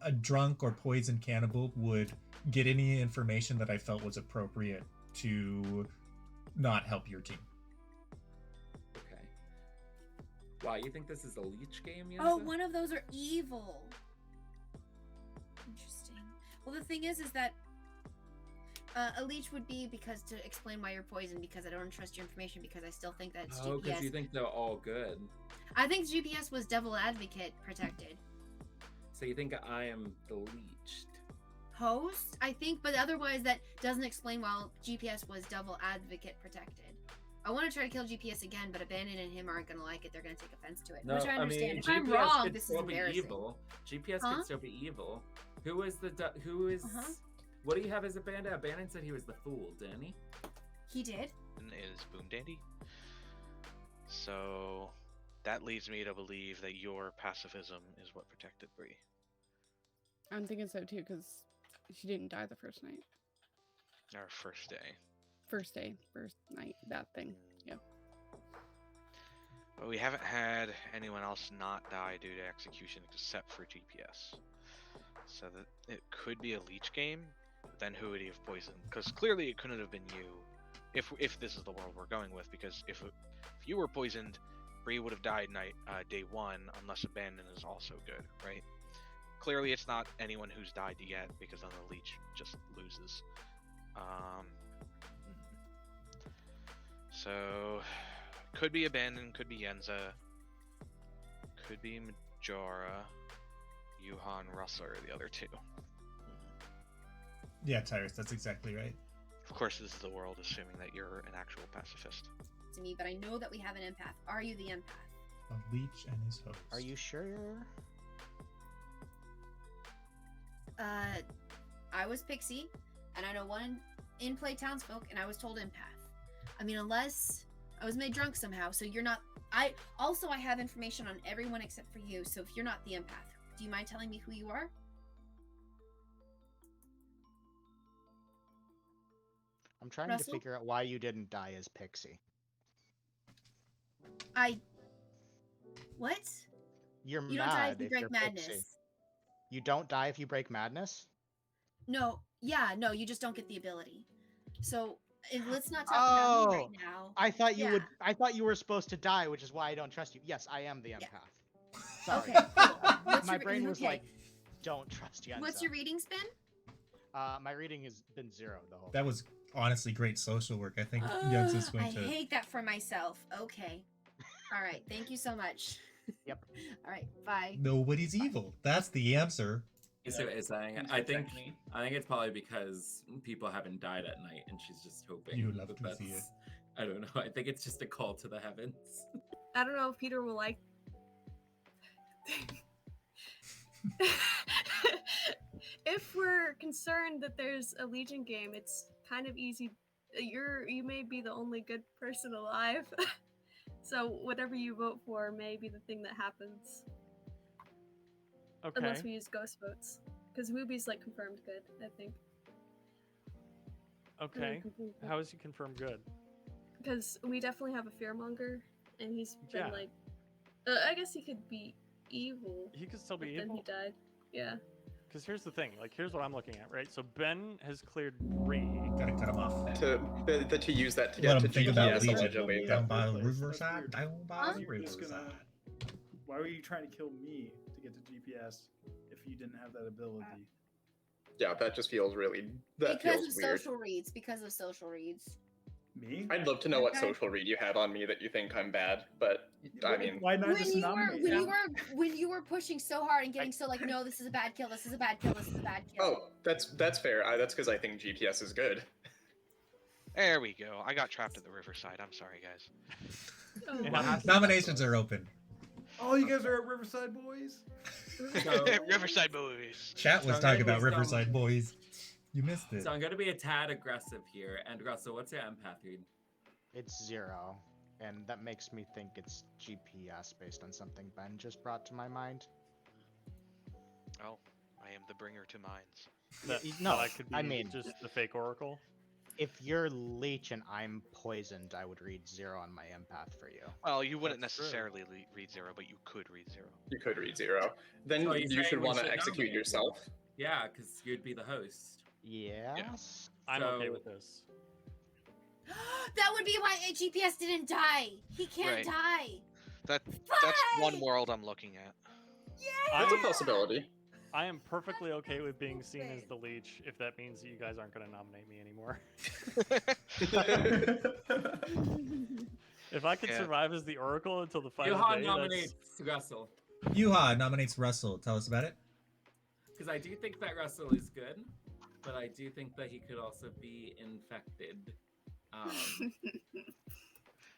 A drunk or poisoned cannibal would get any information that I felt was appropriate to not help your team. Okay. Wow, you think this is a leech game? Oh, Yenza? one of those are evil. Interesting. Well, the thing is that a leech would be because to explain why you're poisoned because I don't trust your information because I still think that it's Oh, because GPS. you think they're all good. I think GPS was devil advocate protected. So you think I am the leech? Host, I think, but otherwise that doesn't explain why GPS was double advocate protected. I want to try to kill GPS again, but Abandon and him aren't going to like it. They're going to take offense to it. No, Which I understand. If GPS I'm wrong, could this is still be embarrassing. evil. GPS Huh? could still be evil. Who is the who is? What do you have as Abandon? Abandon said he was the fool, didn't he? He did. And is boomdandy. So that leads me to believe that your pacifism is what protected Bree. I'm thinking so too, because she didn't die the first night. Our first day. First day, first night, that thing. Yep. But we haven't had anyone else not die due to execution except for GPS. So that it could be a leech game, but then who would he have poisoned? Because clearly it couldn't have been you, if this is the world we're going with. Because if you were poisoned, Bree would have died day one, unless Abandon is also good, right? Clearly it's not anyone who's died yet, because then the leech just loses. So could be Abandon, could be Yenza, could be Majora, Yuhan, Russell are the other two. Yeah, Tyrus, that's exactly right. Of course, this is the world assuming that you're an actual pacifist. To me, but I know that we have an empath. Are you the empath? A leech and his host. Are you sure? I was Pixie, and I know one in-play townsfolk, and I was told empath. I mean, unless I was made drunk somehow, so you're not. I have information on everyone except for you, so if you're not the empath, do you mind telling me who you are? I'm trying Russell? to figure out why you didn't die as Pixie. What? You're You mad don't die if you if break you're madness. Pixie. You don't die if you break madness? No, you just don't get the ability. So let's not talk about me right now. I thought you Yeah. would. I thought you were supposed to die, which is why I don't trust you. Yes, I am the empath. Sorry. Okay, cool. My brain was like, don't trust Yenza. What's your readings been? My reading has been 0 the whole. That was honestly great social work. I think Yenza's going I to. hate that for myself. Okay. All right. Thank you so much. Yep. All right. Bye. Nobody's evil. That's the answer. You see what he's saying? I think it's probably because people haven't died at night, and she's just hoping. You love that to see it. I don't know. I think it's just a call to the heavens. I don't know if Peter will like. If we're concerned that there's a Legion game, it's kind of easy. You may be the only good person alive, so whatever you vote for may be the thing that happens. Okay. Unless we use ghost votes, because Wooby's like confirmed good, I think. Okay. How is he confirmed good? Because we definitely have a fearmonger, and he's been Yeah. like, I guess he could be evil. He could still be but then he evil. died. Yeah. Because here's the thing, like here's what I'm looking at, right? So Ben has cleared Bree. Gotta cut him off. To use that to Let get to him think about GPS Legion. allegedly. Down by the That's riverside. weird. Down by the You're just riverside. why were you trying to kill me to get to GPS if you didn't have that ability? Yeah, that just feels really. That Because feels of weird. social reads. Because of social reads. Me? I'd love to know what Okay. social read you have on me that you think I'm bad, but I mean, Why not When just you were nominate? when you were pushing so hard and getting so like, no, this is a bad kill. This is a bad kill. This is a bad kill. oh, that's fair. That's because I think GPS is good. There we go. I got trapped at the riverside. I'm sorry, guys. Oh, Nominations are open. Oh, you guys are at Riverside Boys? Riverside Boys. Chat was So talking I'm about gonna be Riverside Boys. You missed it. So I'm gonna be a tad aggressive here. And Russell, what's your empath read? It's 0, and that makes me think it's GPS based on something Ben just brought to my mind. Oh, I am the bringer to minds. No, that could be I mean- just the fake oracle. If you're leech and I'm poisoned, I would read 0 on my empath for you. Well, you wouldn't That's true. necessarily read 0, but you could read 0. You could read 0. Then So you're you saying should we want to should execute nominate you? yourself. Yeah, because you'd be the host. Yes. I'm okay So- with this. That would be why GPS didn't die. He can't Right. die. That's one world I'm looking at. That's a I, possibility. I am perfectly okay with being seen as the leech if that means that you guys aren't going to nominate me anymore. If I could Yeah. survive as the oracle until the final Johan day, nominates Russell. Yuha nominates Russell. Tell us about it. Because I do think that Russell is good, but I do think that he could also be infected.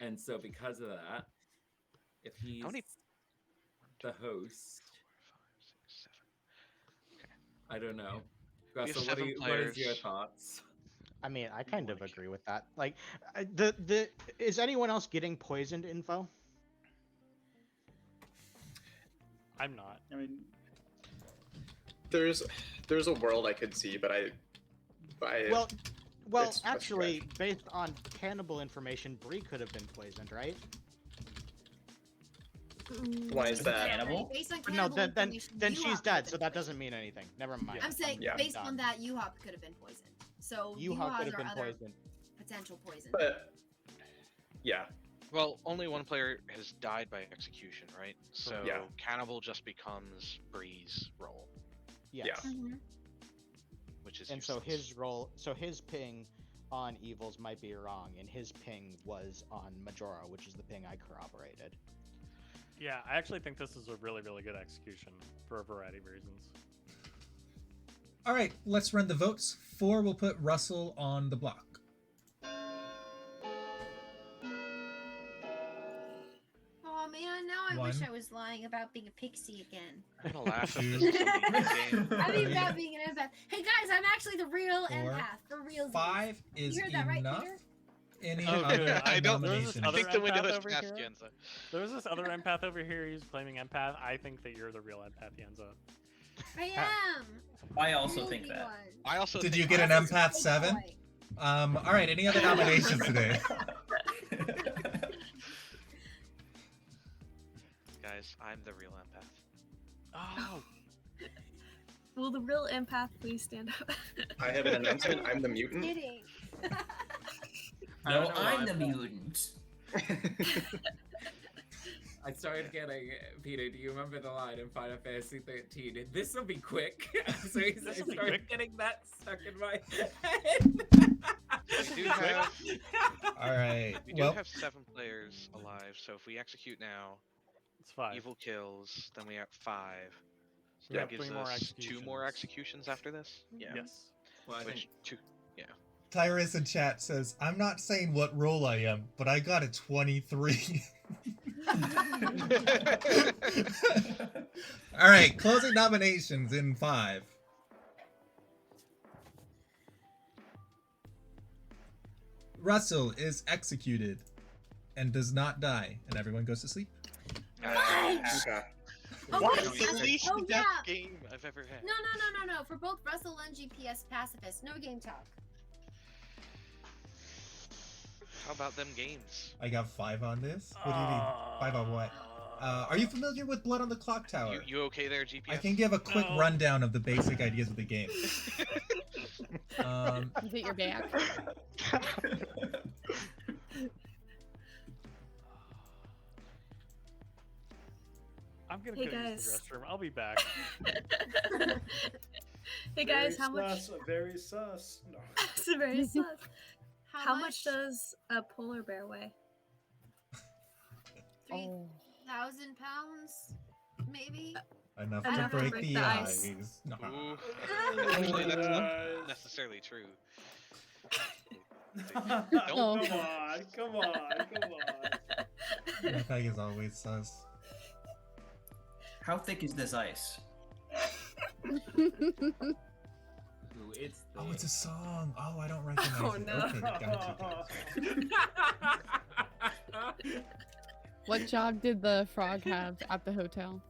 And so because of that, if he's many- the host, 4, 5, 6, 7. I don't know. We have Russell, 7 what is your players. thoughts? I mean, I kind of agree with that. Like, the is anyone else getting poisoned info? I'm not. I mean, There's a world I could see, but I Well, it's a actually, based on cannibal information, Bree could have been poisoned, right? why is that? Cannibal? Based on No, cannibal then information, she's Yuhop could dead, have so been that poisoned. doesn't mean anything. Never mind. I'm saying, Yeah. based done. on that, Yuhop could have been poisoned. So Yuha could have Yuhas been are other poisoned. potential poison. But yeah, Well, only one player has died by execution, right? So Yeah. cannibal just becomes Bree's role, Yes. Yeah. Mhm. which is And so useless. his role, so his ping on evils might be wrong, and his ping was on Majora, which is the ping I corroborated. Yeah, I actually think this is a really, really good execution for a variety of reasons. All right, let's run the votes. 4 will put Russell on the block. Oh man, now I wish 1. I was lying about being a pixie again. I'm gonna laugh if 2. this is a legal game. I mean Three. about being an empath. Hey guys, I'm actually the real 4. empath for real. 5 is You heard that right, enough. Peter? Any Oh, other good. I don't- There was this nominations? other think the window empath is over past here. Yenza. There was this other empath over here. He's claiming empath. I think that you're the real empath, Yenza. I am. I also Real think big that. one. I also Did think you get an I'm- empath Big 7? boy. All right, any other nominations today? Guys, I'm the real empath. Oh, Will the real empath please stand up? I have an announcement. I'm the mutant. Kidding. I don't No, know I'm why, the but mutant. I started getting Peter. Do you remember the line in Final Fantasy 13? This will be quick. So I This'll be started quick. getting that stuck in my head. we do have All right. we do Well, have 7 players alive. So if we execute now, It's 5. evil kills. Then we have 5. So We that have gives 3 more us 2 more executions. executions after this. Yeah. Yes. Well, I think Which 2? Tyrus in chat says, I'm not saying what role I am, but I got a 23. All right, closing nominations in 5. Russell is executed and does not die, and everyone goes to sleep. Okay. Oh, What? wait, It's the that's- least oh, death yeah. game I've ever had. No. For both Russell and GPS Pacifist, no game talk. How about them games? I got 5 on this. What do you need? 5 on what? Are you familiar with Blood on the Clocktower? You okay there, GPS? I can give a quick No. rundown of the basic ideas of the game. Is it your back? I'm gonna Hey, go use guys. the restroom. I'll be back. Hey guys, very how much? sus, very sus. No. It's very sus. How much much? does a polar bear weigh? 3,000 pounds, maybe. Enough I to don't break break the the ice. ice. No. Ooh. Actually, that's not Nice. necessarily true. Oh. Come on. That thing is always sus. How thick is this ice? Ooh, it's Oh, it's a song. Oh, I don't recognize Oh, it. no. Okay, gotcha. What job did the frog have at the hotel?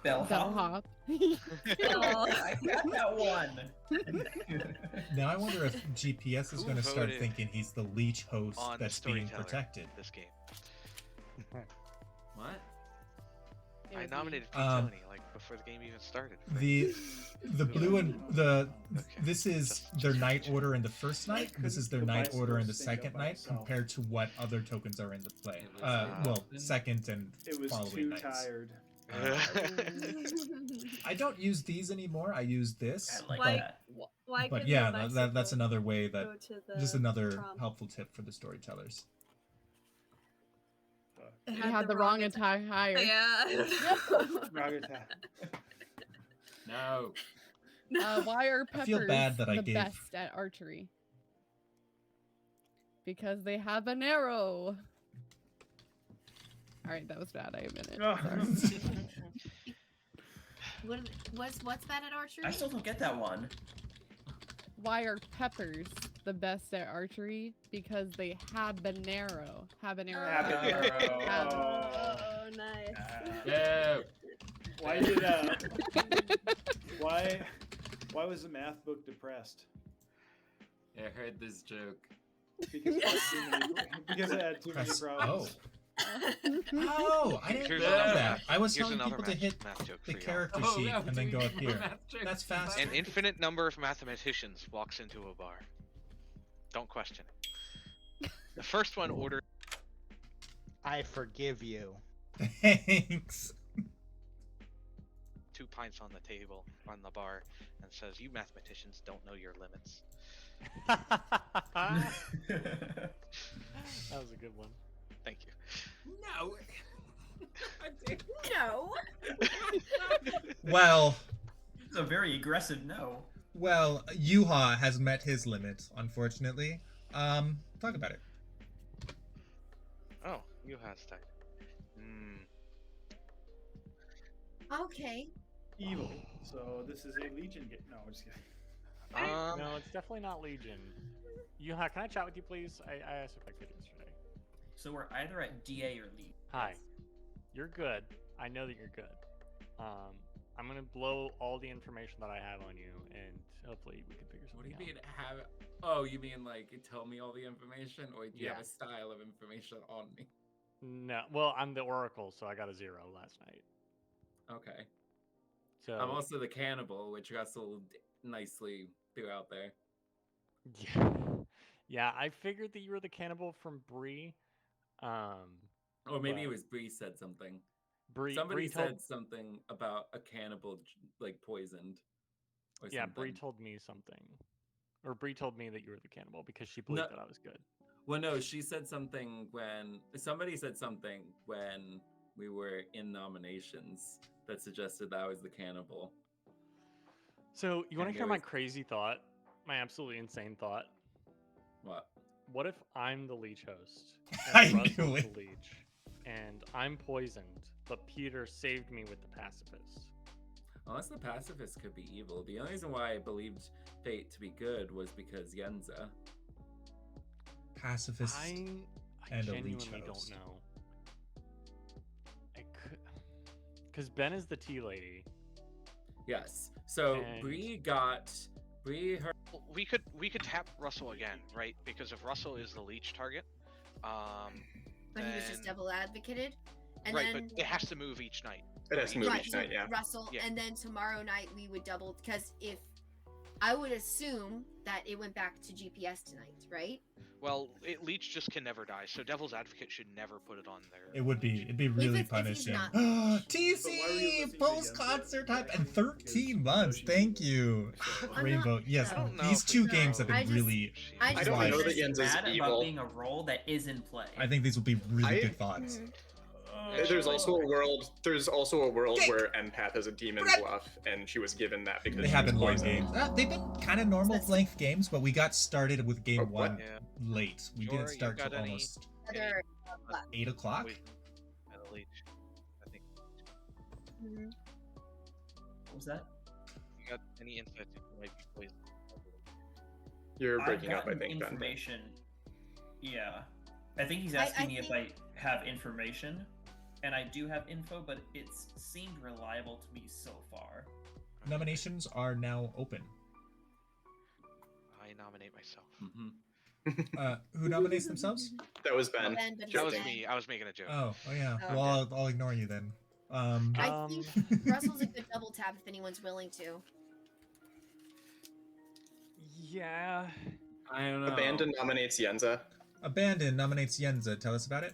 Bellhop. Oh, I got that one. Now I wonder if GPS is Who going to start voted thinking he's the leech host on that's being storyteller protected. this game. What? I nominated Um, Tony like before the game even started. The blue and the Okay. this is Just- their just night check. order in the first night. This is their The night bicycle order in the stayed up second by night itself. compared to what other tokens are in the play. It was Second and It was following too nights. tired. I don't use these anymore. I use this. I like Why- that. Why But couldn't yeah, the that's bicycle another way that go to the just another prom? helpful tip for the storytellers. It You had the wrong attack higher. Yeah. Wrong attack. No. Why are I feel peppers bad that I the gave- best at archery? Because they have an arrow. All right, that was bad. I admit it. Oh. Sorry. What's bad at archery? I still don't get that one. Why are peppers the best at archery? Because they have an arrow. Habanero. Oh, nice. Yeah. Why did why was the math book depressed? Yeah, I heard this joke. Because it had too many, because it had too many Press- problems. Oh, I didn't Here's know another that. I was Here's telling another people to hit math joke the for y'all. character Oh, sheet yeah, and then we go up do here. math jokes. That's faster. An infinite number of mathematicians walks into a bar. Don't question it. The first one orders I forgive you. Thanks. 2 pints on the table on the bar and says, "You mathematicians don't know your limits." That was a good one. Thank you. No. I did. No. Well, It's a very aggressive no. Yuha has met his limit, unfortunately. Talk about it. Oh, you has that. Okay. Evil. So this is a Legion game. No, I'm just kidding. No, it's definitely not Legion. Yuha, can I chat with you, please? I asked if I could yesterday. So we're either at DA or Lead. Hi. You're good. I know that you're good. I'm gonna blow all the information that I have on you, and hopefully we can figure What do something you out. mean have? Oh, you mean like tell me all the information, or do you have Yeah. a style of information on me? No, well, I'm the Oracle, so I got a 0 last night. Okay. So I'm also the cannibal, which got so nicely threw out there. yeah, yeah. I figured that you were the cannibal from Bree. Or maybe it but was Bree said something. Bree. Somebody Bree told, said something about a cannibal like poisoned. Or yeah, something. Bree told me something, or Bree told me that you were the cannibal because she believed No. that I was good. Well, no, she said something when somebody said something when we were in nominations that suggested that I was the cannibal. So you want And to hear it my was- crazy thought? My absolutely insane thought. What? What if I'm the leech host? I And Russell's knew it. the leech, and I'm poisoned, but Peter saved me with the pacifist. Unless the pacifist could be evil. The only reason why I believed Fate to be good was because Yenza. Pacifist. I and a leech genuinely host. don't know. I could, because Ben is the tea lady. Yes. So And- Bree her Well, we could tap Russell again, right? Because if Russell is the leech target, But he was just then- double advocated. And right, then but it has to move each night. It has to move right, each so night, yeah. Russell, Yeah. and then tomorrow night we would double because if I would assume that it went back to GPS tonight, right? Well, leech just can never die, so Devil's Advocate should never put it on there. It'd be really if he's punishing. not- But why were you TC listening to post Yenza concert hype and reaction? 13 Because months. she Thank was- you, so- I'm not- Rainbow. Yes, I don't know these if we two know. games have been I just- really. I I just don't Why? know that wanted to- Yenza's Mad evil. about being a role that is in play. I think these will be really I- good thoughts. Mhm. There's also a world. There's also a world Get- where Empath has a demon Brett- bluff, and she was given that because They she have was been long poisoned. games. They've been kind of normal That's- length games, but we got started with game Oh, what? one Yeah. late. We Sure, didn't you start got till any- almost Other, 8 o'clock. Poison and a leech. I think Mhm. What was that? you got any insights into might be poison. You're I've breaking up, I gotten think, Ben. information. Yeah, I think he's I asking me if I think- have information, and I do have info, but it's seemed reliable to me so far. Nominations are now open. I nominate myself. hmm Who nominates themselves? That was Ben. Ben, but That was Ben. me. I was making a joke. Oh yeah. Oh, Well, I'll ignore you then. I Um, think Russell's a good double tap if anyone's willing to. Yeah. I don't know. Abandon nominates Yenza. Abandon nominates Yenza. Tell us about it.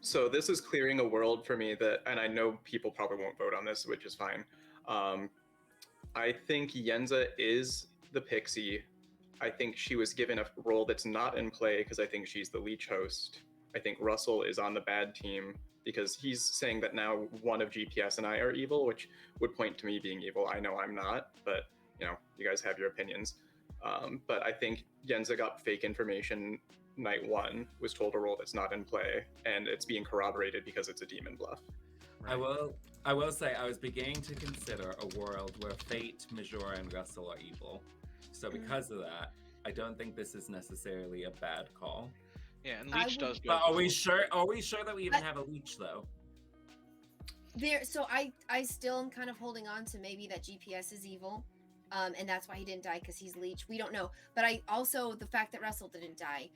So this is clearing a world for me that, and I know people probably won't vote on this, which is fine. I think Yenza is the pixie. I think she was given a role that's not in play because I think she's the leech host. I think Russell is on the bad team because he's saying that now one of GPS and I are evil, which would point to me being evil. I know I'm not, but you guys have your opinions. But I think Yenza got fake information night one, was told a role that's not in play, and it's being corroborated because it's a demon bluff. Right. I will say I was beginning to consider a world where Fate, Majora, and Russell are evil. So because of that, I don't think this is necessarily a bad call. Yeah, and Leech does go. But are we sure that we even have a Leech though? So I still am kind of holding on to maybe that GPS is evil. And that's why he didn't die, because he's Leech. We don't know. But I also, the fact that Russell didn't die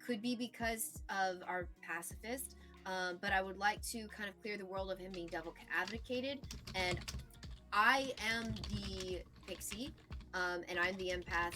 could be because of our pacifist. But I would like to kind of clear the world of him being devil advocated. And I am the pixie, and I'm the empath,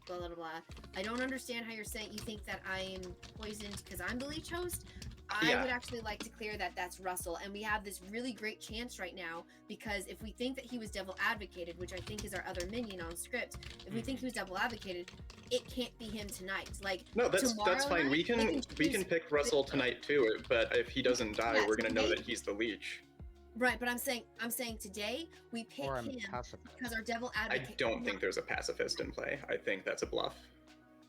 blah, blah, blah. I don't understand how you're saying you think that I'm poisoned because I'm the Leech host. I would actually like to clear that that's Russell, and we have this really great chance right now, because if we think that he was devil advocated, which I think is our other minion on script, if we think he was devil advocated, it can't be him tonight. Like, no, that's fine. We can pick Russell tonight too, but if he doesn't die, we're gonna know that he's the Leech. Right, but I'm saying today we pick him because our devil advocate. I don't think there's a pacifist in play. I think that's a bluff.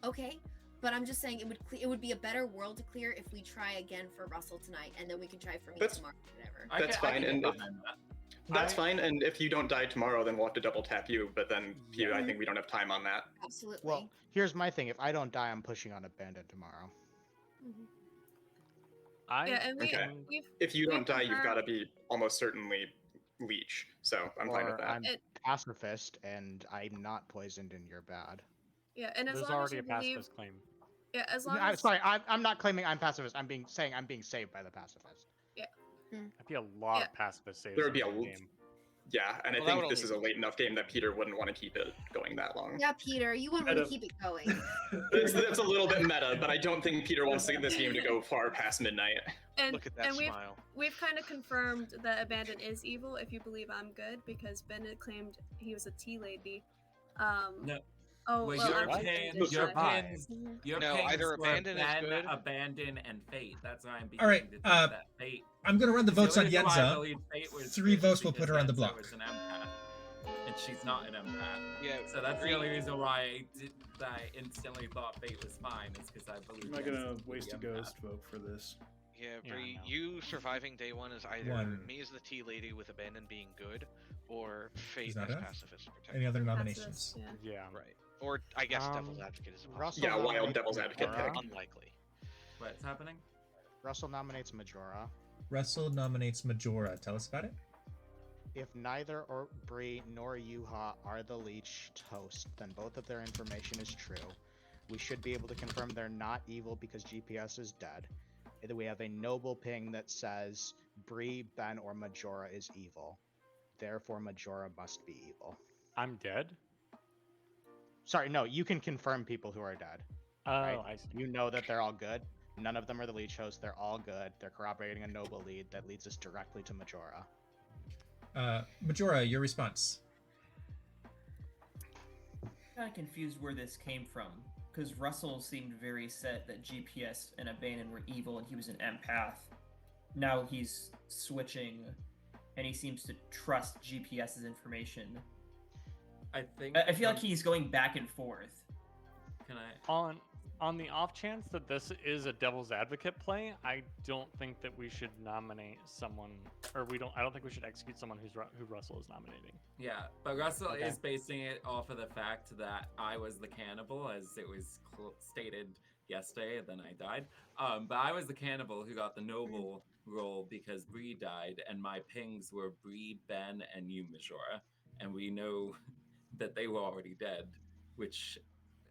Okay. But I'm just saying it would be a better world to clear if we try again for Russell tonight, and then we can try for me tomorrow, whatever. That's fine, and that's fine. And if you don't die tomorrow, then we'll have to double tap you. But then I think we don't have time on that. Absolutely. Well, here's my thing: if I don't die, I'm pushing on Abandon tomorrow. If you don't die, you've got to be almost certainly Leech. So I'm fine with that. I'm pacifist, and I'm not poisoned, and you're bad. Yeah, and as There's long already as a you believe... pacifist claim. Yeah, as long I'm as... sorry, I'm not claiming I'm pacifist. I'm being saved by the pacifist. Yeah. I'd be a lot of pacifist saves. There would be a game. Yeah, and I think this is a late enough game that Peter wouldn't want to keep it going that long. Yeah, Peter, you wouldn't want to keep it going. It's a little bit meta, but I don't think Peter wants this game to go far past midnight. And, look at that smile. We've kind of confirmed that Abandon is evil, if you believe I'm good, because Bennett claimed he was a tea lady. No. Oh, well, your pins either Abandon is Ben, good. Abandon, and Fate. That's why I'm being All right, that Fate. I'm gonna run the votes on Yenza. 3 votes will because put her on the Yenza block. was an empath, and she's not an empath. Yeah. So that's the only reason why I instantly thought Fate was fine, is because I believe. I'm not gonna waste a ghost vote for this. Yeah, Bree, you surviving day one is either me as the tea lady with Abandon being good, or Fate as pacifist protector. Any other nominations? Yeah. Right. Or I guess Devil's Advocate is a Russell Yeah, wild Devil's Advocate pick. Unlikely. What's happening? Russell nominates Majora. Russell nominates Majora. Tell us about it. If neither or Bree nor Yuha are the Leech host, then both of their information is true. We should be able to confirm they're not evil because GPS is dead. Either we have a noble ping that says Bree, Ben, or Majora is evil. Therefore, Majora must be evil. I'm dead? Sorry, no, you can confirm people who are dead. Oh, right? I see. You know that they're all good. None of them are the Leech hosts. They're all good. They're corroborating a noble lead that leads us directly to Majora. Majora, your response. I'm kind of confused where this came from, because Russell seemed very set that GPS and Abandon were evil and he was an empath. Now he's switching, and he seems to trust GPS's information. I feel like he's going back and forth. Can I? On the off chance that this is a devil's advocate play, I don't think that we should nominate someone, or I don't think we should execute someone who Russell is nominating. Yeah, but Russell is basing it off of the fact that I was the cannibal, as it was stated yesterday, and then I died. But I was the cannibal who got the noble role because Bree died, and my pings were Bree, Ben, and you, Majora, and we know that they were already dead, which,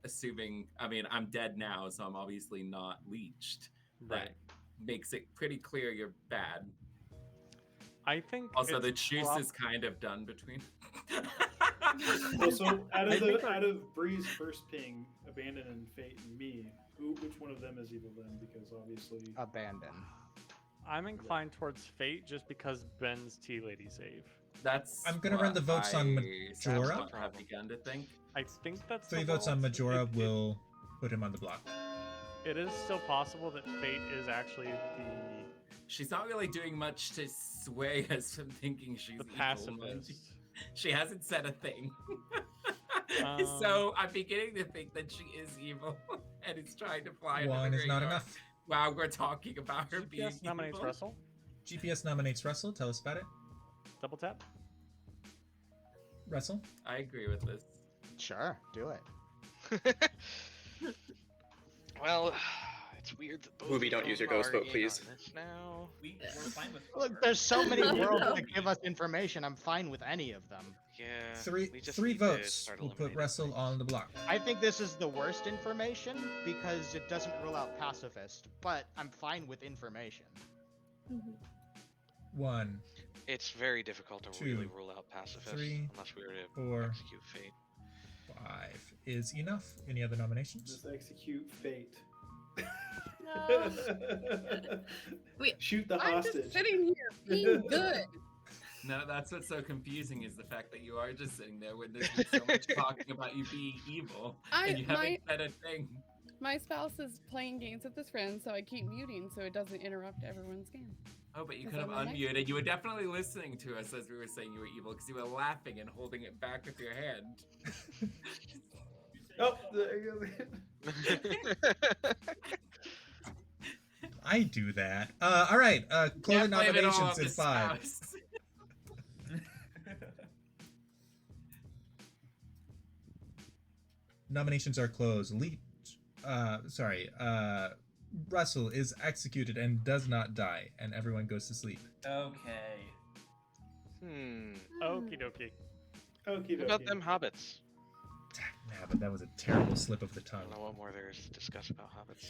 assuming, I mean, I'm dead now, so I'm obviously not leeched. Right. That makes it pretty clear you're bad. I think also the choose is kind of done between. Also, out of Bree's first ping, Abandon and Fate and me, which one of them is evil then? Because obviously Abandon. I'm inclined towards Fate just because Ben's tea lady save. I'm gonna run the votes on Majora. Have begun to think. I think that's 3 votes on Majora will put him on the block. it is still possible that fate is actually She's not really doing much to sway us from thinking she's the evil. pacifist. She hasn't said a thing. Um, So I'm beginning to think that she is evil and is trying to fly. One is not enough. Wow, we're talking about her being GPS nominates evil. Russell. GPS nominates Russell. Tell us about it. Double tap. Russell? I agree with this. Sure, do it. Well, it's weird that both Movie, of don't use them your ghost are vote, in please. on this now. We're fine with Look, four. there's so many No. worlds to give us information. I'm fine with any of them. Yeah. Three we just three need to votes start will put eliminating Russell things. on the block. I think this is the worst information because it doesn't rule out pacifist, but I'm fine with information. Mhm. 1, It's very difficult to Two, really rule out pacifist 3, unless we were to 4, execute fate. 5 is enough. Any other nominations? Just execute fate. No. Wait, Shoot the I'm hostage. just sitting here being good. No, that's what's so confusing is the fact that you are just sitting there when there's been so much talking about you being evil and you haven't said a thing. My spouse is playing games with his friends, so I keep muting so it doesn't interrupt everyone's game. Oh, but you Is could have that my unmuted. You were definitely listening to us as we were saying you were evil because you were laughing and holding it back with your hand. Oh, there you go. I do that. All right. Close Can't blame it all nominations on in the 5. spouse. Nominations are closed. Russell is executed and does not die, and everyone goes to sleep. Okay. Okie dokie. Okie What about dokie. them hobbits? Yeah, but that was a terrible slip of the I tongue. don't know what more there is to discuss about hobbits.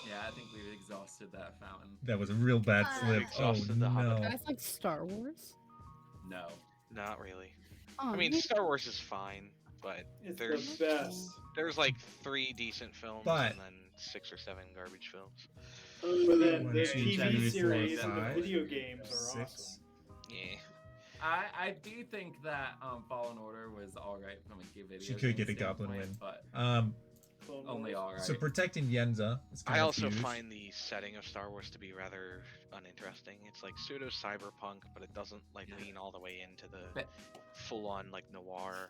Yeah, I think we've exhausted that fountain. That was a real bad slip. Oh Exhausted the no. Hobbit. That's like Star Wars. No. Not really. Oh, I mean, man. Star Wars is fine, but It's there's the best. there's like 3 decent films But- and then 6 or 7 garbage films. But then One, the two, TV three, four, series and the five, video games are 6. awesome. Yeah. I do think that Fallen Order was alright from a video She could game get a goblin standpoint, win. but Clone only Wars. alright. So protecting Yenza is kind I of also huge. find the setting of Star Wars to be rather uninteresting. It's like pseudo cyberpunk, but it doesn't like lean all the way into the But- full on like noir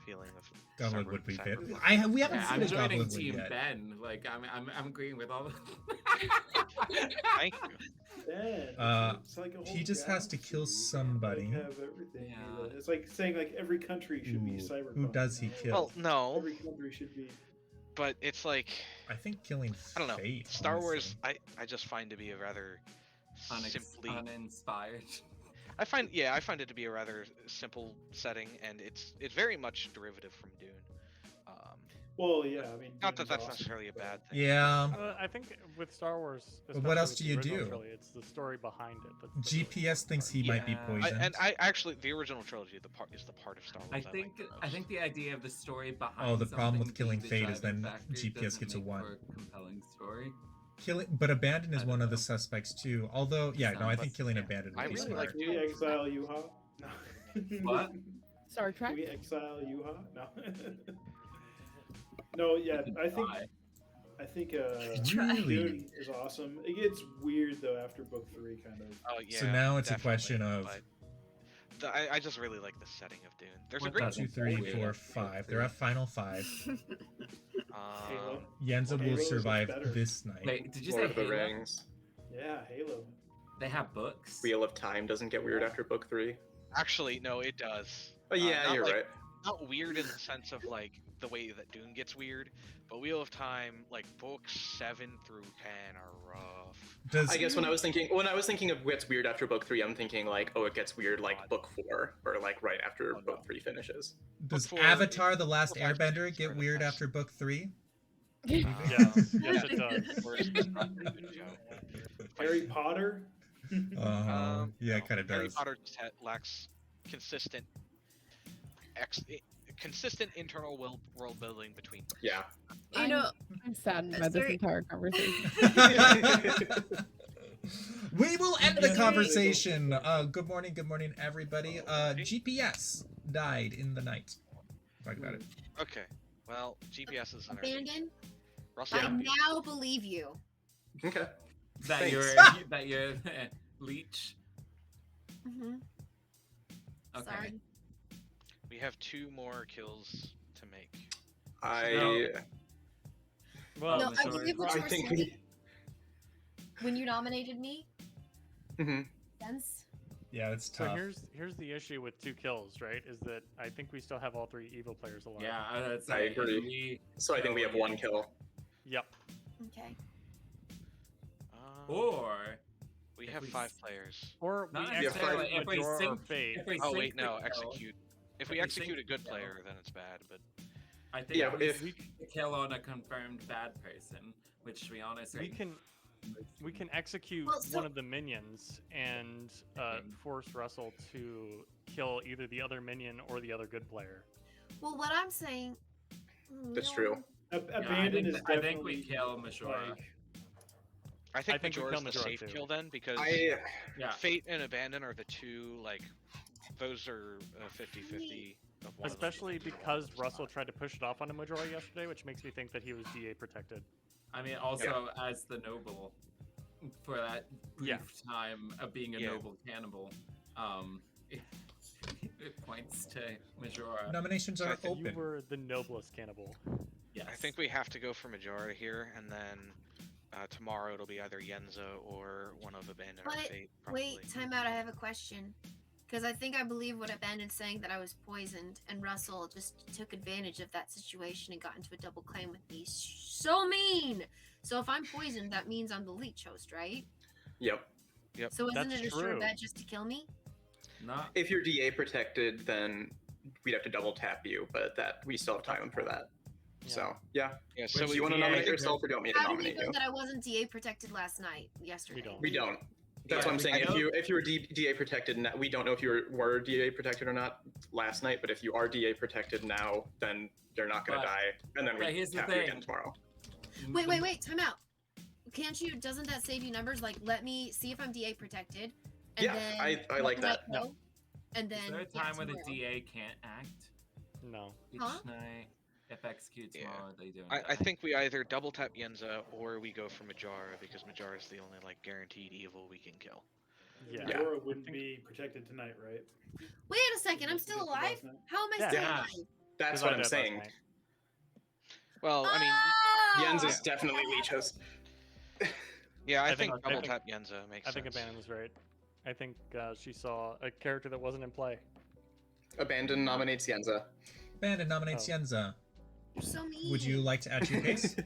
feeling of Goblin cyber- would be fit. cyberpunk. We haven't Yeah, seen I'm a joining goblin win Team yet. Ben. Like I'm agreeing with all. Thank you. Ben, it's like a he whole just has to galaxy. kill You can't, somebody. Like, have everything. Yeah. It's like saying like every country should be Ooh, cyberpunk. who does he you know? kill? Well, no, Every country should be. but it's like I think killing I don't know. Fate, Star Wars, honestly. I just find to be a rather simply. uninspired. I find it to be a rather simple setting, and it's very much derivative from Dune. Well, yeah, I mean. Not that Dune's that's awesome, necessarily a but- bad thing. Yeah. I think with Star Wars, But what especially else with do the you original do? trilogy, it's the story behind it. That's the GPS thinks he might be Yeah. poisoned. And I actually the original trilogy, is the part of Star Wars. I like think the I most. think the idea of the story behind. Oh, the problem with something killing being the Fate is driving then factor GPS doesn't gets a make 1. for a compelling story. But Abandon is I one don't of the know. suspects too. Although, yeah, no, I But- think killing yeah. Abandon I would be really smart. like Can we exile Yuha? No. What? Star Can Trek. we exile Yuha? No. No, yeah, I think Why? Really? Dune is awesome. It gets weird though after book 3, kind of. Oh yeah. So now it's a definitely, question of but I just really like the setting of Dune. There's a What great 1, 2, 3, 4, 5. They're at final 5. Halo. Yenza Well, will Halo is survive better. this night. Wait, did you Lord say of the Halo? Rings. Yeah, Halo. They have books. Wheel of Time doesn't get weird after book 3. Actually, no, it does. Oh yeah, not you're like- right. Not weird in the sense of like the way that Dune gets weird, but Wheel of Time, like books 7 through 10 are rough. Does I guess when I was thinking of what's weird after book 3, I'm thinking like, oh, it gets weird like book 4 or like right after Oh, no. book 3 finishes. does Before- Avatar: The Last before 5, Airbender 6 get are the weird best. after book 3? Yes, yes it does. Whereas it's not a good show. Harry Potter. Yeah, it kind of Harry does. Potter just lacks consistent internal world building between books. Yeah. You know, I'm saddened by this Sorry. entire conversation. We will end the conversation. Good morning, everybody. GPS died in the night. Talk about it. Okay. Well, GPS is an Abandon. Russell. I now believe you. Okay. That Thanks. you're leech. Mm-hmm. Okay. Sorry. We have 2 more kills to make. Well, No, I sorry. believe what you I were think saying when you nominated me. hmm Sense. Yeah, it's so tough. here's the issue with 2 kills, right? Is that I think we still have all 3 evil players alive. Yeah, that's I agree. So I think we have 1 kill. Yep. Okay. Or we if have we 5 players. Or we Not execute necessarily. If we Majora or sync, Fate. if we Oh sync wait, the no, kill, execute. If we we execute sync a good the kill. player, then it's bad. But I think Yeah, if we kill on a confirmed bad person, which to be honest, We can execute Well, so- one of the minions and force Russell to kill either the other minion or the other good player. Well, what I'm saying. That's true. Abandon is I definitely. think we kill Majora. Like, I think we Majora's kill the Majora safe too. kill then because Yeah. Fate and Abandon are the 2 like those are 50-50 of one. Especially of them. because Russell tried to push it off onto Majora yesterday, which makes me think that he was DA protected. I mean, also as the noble, for that brief time of being a noble cannibal, it points to Majora. Nominations are You open. were the noblest cannibal. Yes. I think we have to go for Majora here, and then tomorrow it'll be either Yenza or one of Abandon or Fate. Probably. Wait, time out. I have a question. Because I think I believe what Abandon's saying that I was poisoned, and Russell just took advantage of that situation and got into a double claim with me. So mean! So if I'm poisoned, that means I'm the leech host, right? Yep. So isn't That's it a sure true. bet just to kill me? Not. If you're DA protected, then we'd have to double tap you, but that we still have time for that. Yeah. So yeah. Yeah. So Do we you want to DA nominate yourself, or do you want me to How do we nominate know you? that I wasn't DA protected yesterday? don't. We don't. That's Yeah, what I'm saying. I know- If you were DA protected, we don't know if you were DA protected or not last night. But if you are DA protected now, then you're not going to But- die, and then but we here's the tap you thing. again tomorrow. Wait, time out. Can't you, doesn't that save you numbers? Like, let me see if I'm DA protected. And Yeah, then I like that. kill, and then Is there a yeah, time when the tomorrow. DA can't act? No. Each Huh? night, if execute Yeah. tomorrow, they don't. I die. think we either double tap Yenza or we go for Majora because Majora is the only like guaranteed evil we can kill. Yeah. Majora wouldn't be protected tonight, right? Wait a second, I'm still alive? How am I Yeah. still Yeah. alive? That's 'Cause what I I'm died last saying. night. Well, I mean, Ah! Yen's is definitely leech host. yeah, I I think think- double tap Yenza makes I think sense. Abandon was right. I think she saw a character that wasn't in play. Abandon nominates Yenza. Bandit nominates Oh. Yenza. You're so mean. Would you like to add to your case?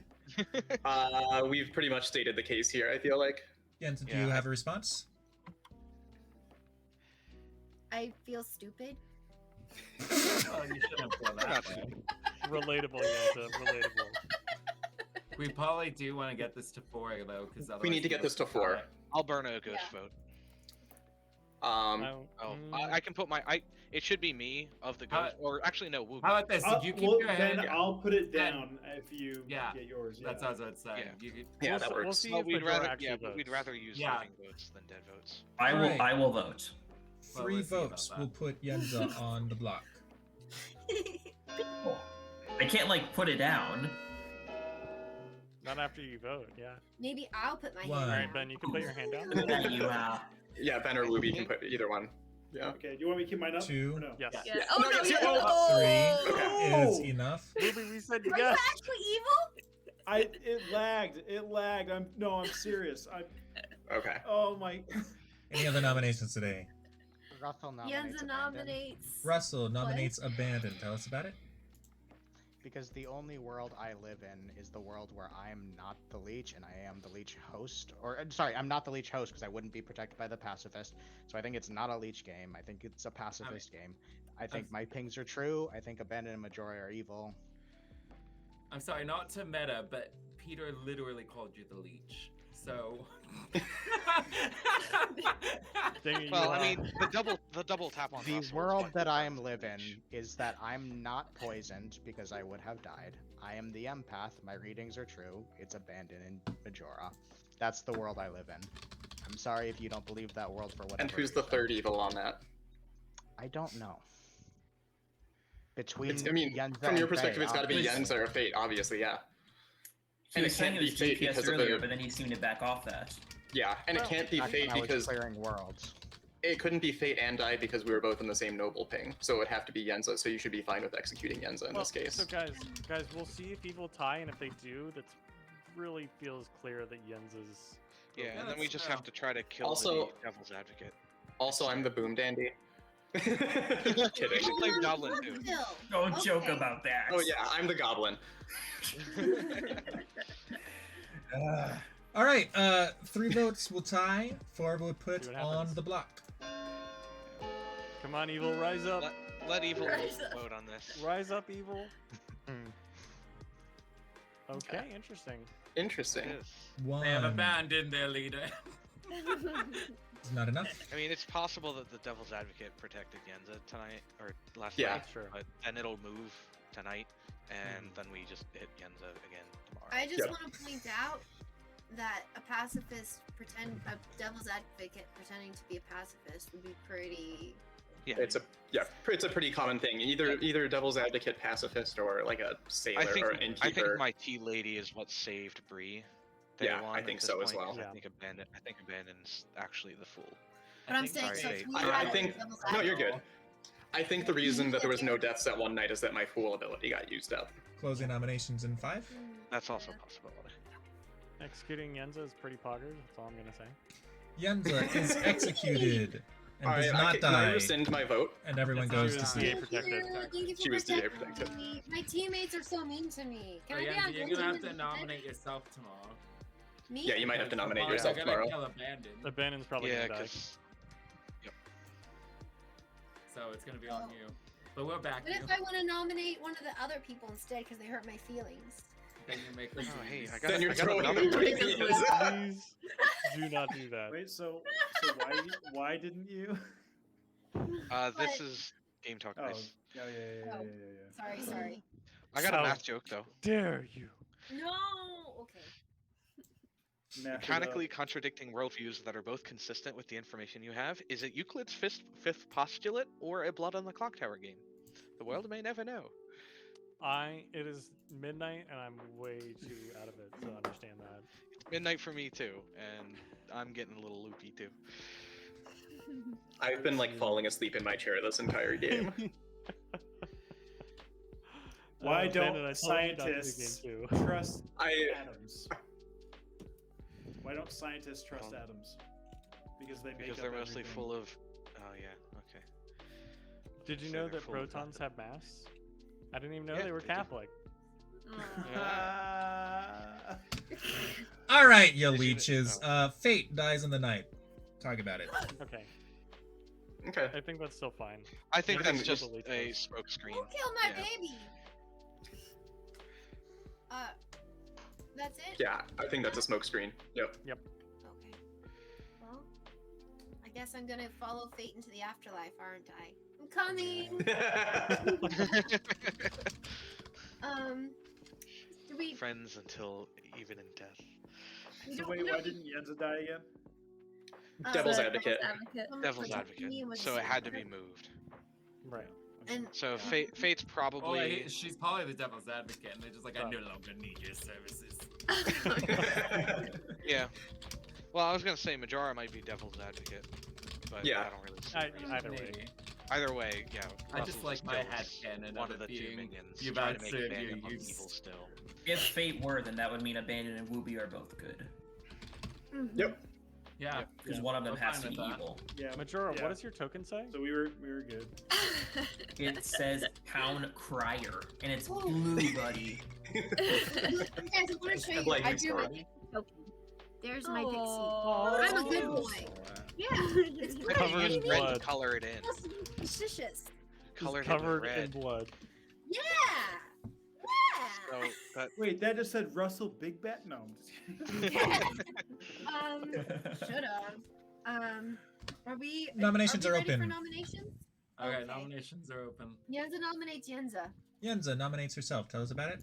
We've pretty much stated the case here, I feel like. Yenza, do Yeah, you have a response? I feel stupid. Oh, you shouldn't feel that way. Relatable, Yenta. Relatable. We probably do want to get this to 4 though, because We need to get this to 4. I'll burn a ghost vote. Oh, I can put it should be me of the ghost, or actually no, Wooby. How about this? If you keep well, your then hand, I'll put it down if you Yeah. get yours. Yeah. that's what I was about to say. Yeah. You could, Yeah, We'll that s- works. We'll see Well, if we'd Majora rather, actually yeah, votes. we'd rather use Yeah. living votes than dead votes. I will. Alright. I will vote. Well, 3 we'll see about votes that. will put Yenza on the block. I can't like put it down. Not after you vote, yeah. Maybe I'll put my One. hand All right, down. Ben, you can put your hand down. Yeah, you Yeah, Ben or Wooby can put either one. Yeah. Okay, do you want me to keep mine up? 2, Or no? Yes. Yeah. Yeah. Oh No, no, yes, you yeah, don't. 3 Oh! is enough. Maybe we said Are yes. you actually evil? It lagged. It lagged. I'm serious. Okay. Oh my. Any other nominations today? Russell nominates Yenza Abandon, nominates. Russell nominates Abandon. Tell us about it. because the only world I live in is the world where I am not the leech and I am the leech host. Or sorry, I'm not the leech host because I wouldn't be protected by the pacifist. So I think it's not a leech game. I think it's a pacifist game. I think my pings are true. I think Abandon and Majora are evil. I'm sorry, not to meta, but Peter literally called you the leech. So. Dang it, Well, you, I mean, the double tap on The Russell world is that what I am the live in leech. is that I'm not poisoned because I would have died. I am the empath. My readings are true. It's Abandon and Majora. That's the world I live in. I'm sorry if you don't believe that world for whatever And who's the reason. third evil on that? I don't know. Between I mean, Yenza from your and perspective, Faye, it's got to be obviously. Yenza or Fate, obviously, yeah. He And was it saying can't it was be fate GPS because of earlier, the but then he seemed to back off that. yeah, and it can't be fate I was because clearing worlds. it couldn't be fate and I because we were both in the same noble ping. So it would have to be Yenza. So you should be fine with executing Yenza in this case. So guys, we'll see if evil tie, and if they do, that really feels clear that Yenza's. Yeah, and then that's we just true. have to try to kill Also- the devil's advocate. Also, I'm the boomdandy. You Kidding. should play Goblin too. Don't joke Okay. about that. Oh yeah, I'm the goblin. All right, 3 votes will tie. 4 will put See what on happens. the block. Come on, evil, rise up! Let evil Rise up. vote on this. Rise up, evil. Okay, interesting. Interesting. It is. They have 1 abandoned their leader. is not enough. I mean, it's possible that the devil's advocate protected Yenza tonight or last Yeah. night, Sure. but then it'll move tonight, and then we just hit Yenza again tomorrow. I just Yep. want to point out that a pacifist a devil's advocate pretending to be a pacifist would be pretty. Yeah, It's a pretty common thing. Either devil's advocate, pacifist, or like a sailor I think or an innkeeper. I think my tea lady is what saved Bree. Day Yeah, one I at think this so as point, well. 'cause Yeah. I think Abandon's actually the fool. But I'm think- saying, so sorry, if we I had a think devil's no, you're advocate- good. I think the reason that there was no deaths that one night is that my fool ability got used up. Closing nominations in 5. That's also a possibility. Executing Yenza is pretty poggers. That's all I'm gonna say. Yenza is executed and All does right, not can I die, rescind my vote? and everyone It's goes not to DA sleep. protected. Thank you She for was DA protecting protected. me. My teammates are so mean to me. Can So I be Yenza, on you're good gonna have terms to with nominate them? yourself tomorrow. Me? Yeah, you might have to nominate Tomorrow yourself you're gonna tomorrow. kill Abandon, Abandon's probably Yeah, gonna die. because so it's gonna be on you. But we're back. What if I want to nominate one of the other people instead because they hurt my feelings? Then you make oh hey, I got Then you're I got throwing another away one. the Please do not do that. Wait, so why didn't you? This is game talk. Oh, Nice. yeah. Sorry. I got a So- math joke though. Dare you? No. Okay. Mash it Mechanically up. contradicting worldviews that are both consistent with the information you have. Is it Euclid's fifth postulate or a Blood on the Clocktower game? The world may never know. It is midnight and I'm way too out of it to understand that. It's midnight for me too, and I'm getting a little loopy too. I've been like falling asleep in my chair this entire game. Why Brandon, don't I told you not to do game scientists two. trust I atoms? Why don't scientists trust atoms? Because they make Because up they're mostly everything. full of. Oh yeah, okay. Did you So know they're that full of protons have mass? I didn't even know Yeah, they were they do. Catholic. All right, you Did you- leeches. Fate dies in the night. Talk about it. Okay, okay. I think that's still fine. I think Yeah, that's kill just the leech a ones. smoke screen. Who killed my Yeah. baby? That's it? Yeah, I think that's a smoke screen. Yep. Okay. Well, I guess I'm gonna follow fate into the afterlife, aren't I? I'm coming! Do we... Friends until even in death. we So don't- wait, we why don't- didn't Yenza die again? Devil's So, advocate. someone Devil's protect advocate. me with So it had to silver. be moved. Right. And So Fate's probably. Well, she's probably the devil's advocate, and they're just like, I Oh. no longer need your services. Yeah. Well, I was gonna say Majora might be Devil's Advocate, but Yeah. I don't really see that. Either way. Maybe. Either way, yeah. I just Russell like my kills headcanon one of of the it two being, minions. "You trying to about make serve Abandon your look use." evil still. If Fate were, then that would mean Abandon and Wooby are both good. Yep. Yeah. Because one of them I'm has fine to be with that. evil. Yeah. Majora, yeah. what does your token say? So we were good. It says Town Crier, and it's Whoa. blue, buddy. Guys, I want to show you. Like I it's drew my already- token. There's my pixie. Oh, I'm a good boy. Yeah, it's You're good. Cover Covered it in in red blood. and color it in. Suspicious. Color it Covered in in red. blood. Yeah. So that Wait, that just said Russell Big Bet? No. I'm just kidding. Should have. Are we? Nominations are ready open. For nominations? Okay, Okay. nominations are open. Yenza nominates Yenza Yenza nominates herself. Tell us about it.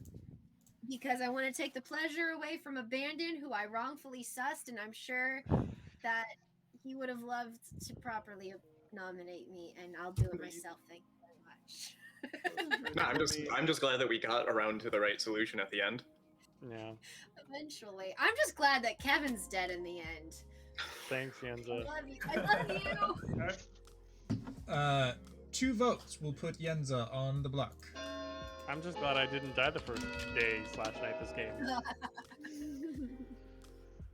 because I want to take the pleasure away from Abandon, who I wrongfully sussed, and I'm sure that he would have loved to properly nominate me, and I'll do it myself. Thank you very much. No, I'm just glad that we got around to the right solution at the end. Yeah. Eventually. I'm just glad that Kevin's dead in the end. Thanks, I Yenza. love you. I love you. 2 votes will put Yenza on the block. I'm just glad I didn't die the first day/night this game.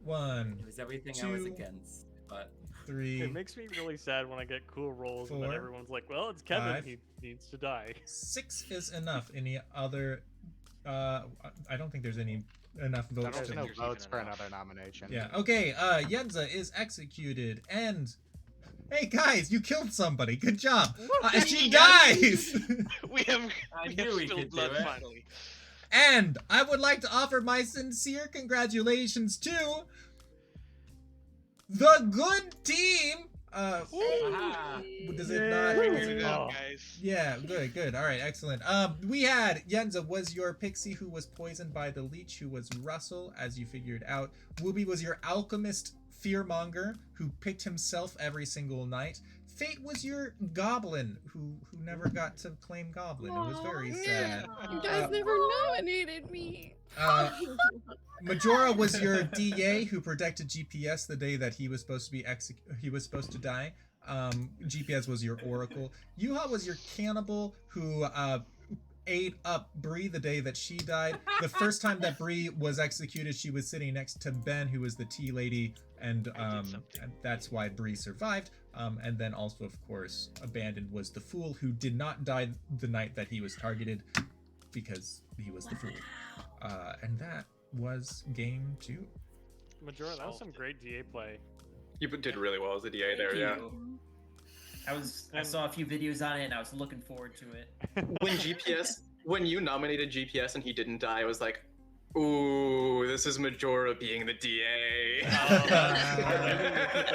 1, It was everything I was 2, against, but 3, It makes me really sad when I get cool rolls and then 4, everyone's like, "Well, it's Kevin. 5. He needs to die." 6 is enough. Any other? I don't think there's any enough votes. There's to no there's votes even for enough. another nomination. Yeah. Okay. Yenza is executed, and hey guys, you killed somebody. Good job. She dies. We have I we knew have we spilled could do blood it. finally. And I would like to offer my sincere congratulations to the good team. Aha. Does it not? Yay. Does it Figured it not? out, guys. Yeah, good. All right, excellent. We had Yenza was your pixie who was poisoned by the leech, who was Russell, as you figured out. Wooby was your alchemist fearmonger, who picked himself every single night. Fate was your goblin, who never got to claim goblin. It was very sad. You guys never nominated me. Majora was your DA who protected GPS the day that he was supposed to be he was supposed to die. GPS was your oracle. Yuha was your cannibal who ate up Bree the day that she died. The first time that Bree was executed, she was sitting next to Ben, who was the tea lady, and that's why Bree survived. And then also, of course, Abandoned was the fool who did not die the night that he was targeted because he was the fool. And that was game 2. Majora, that was some great DA play. You did really well as a DA there, Thank yeah. you. I saw a few videos on it and I was looking forward to it. When you nominated GPS and he didn't die, I was like, ooh, this is Majora being the DA.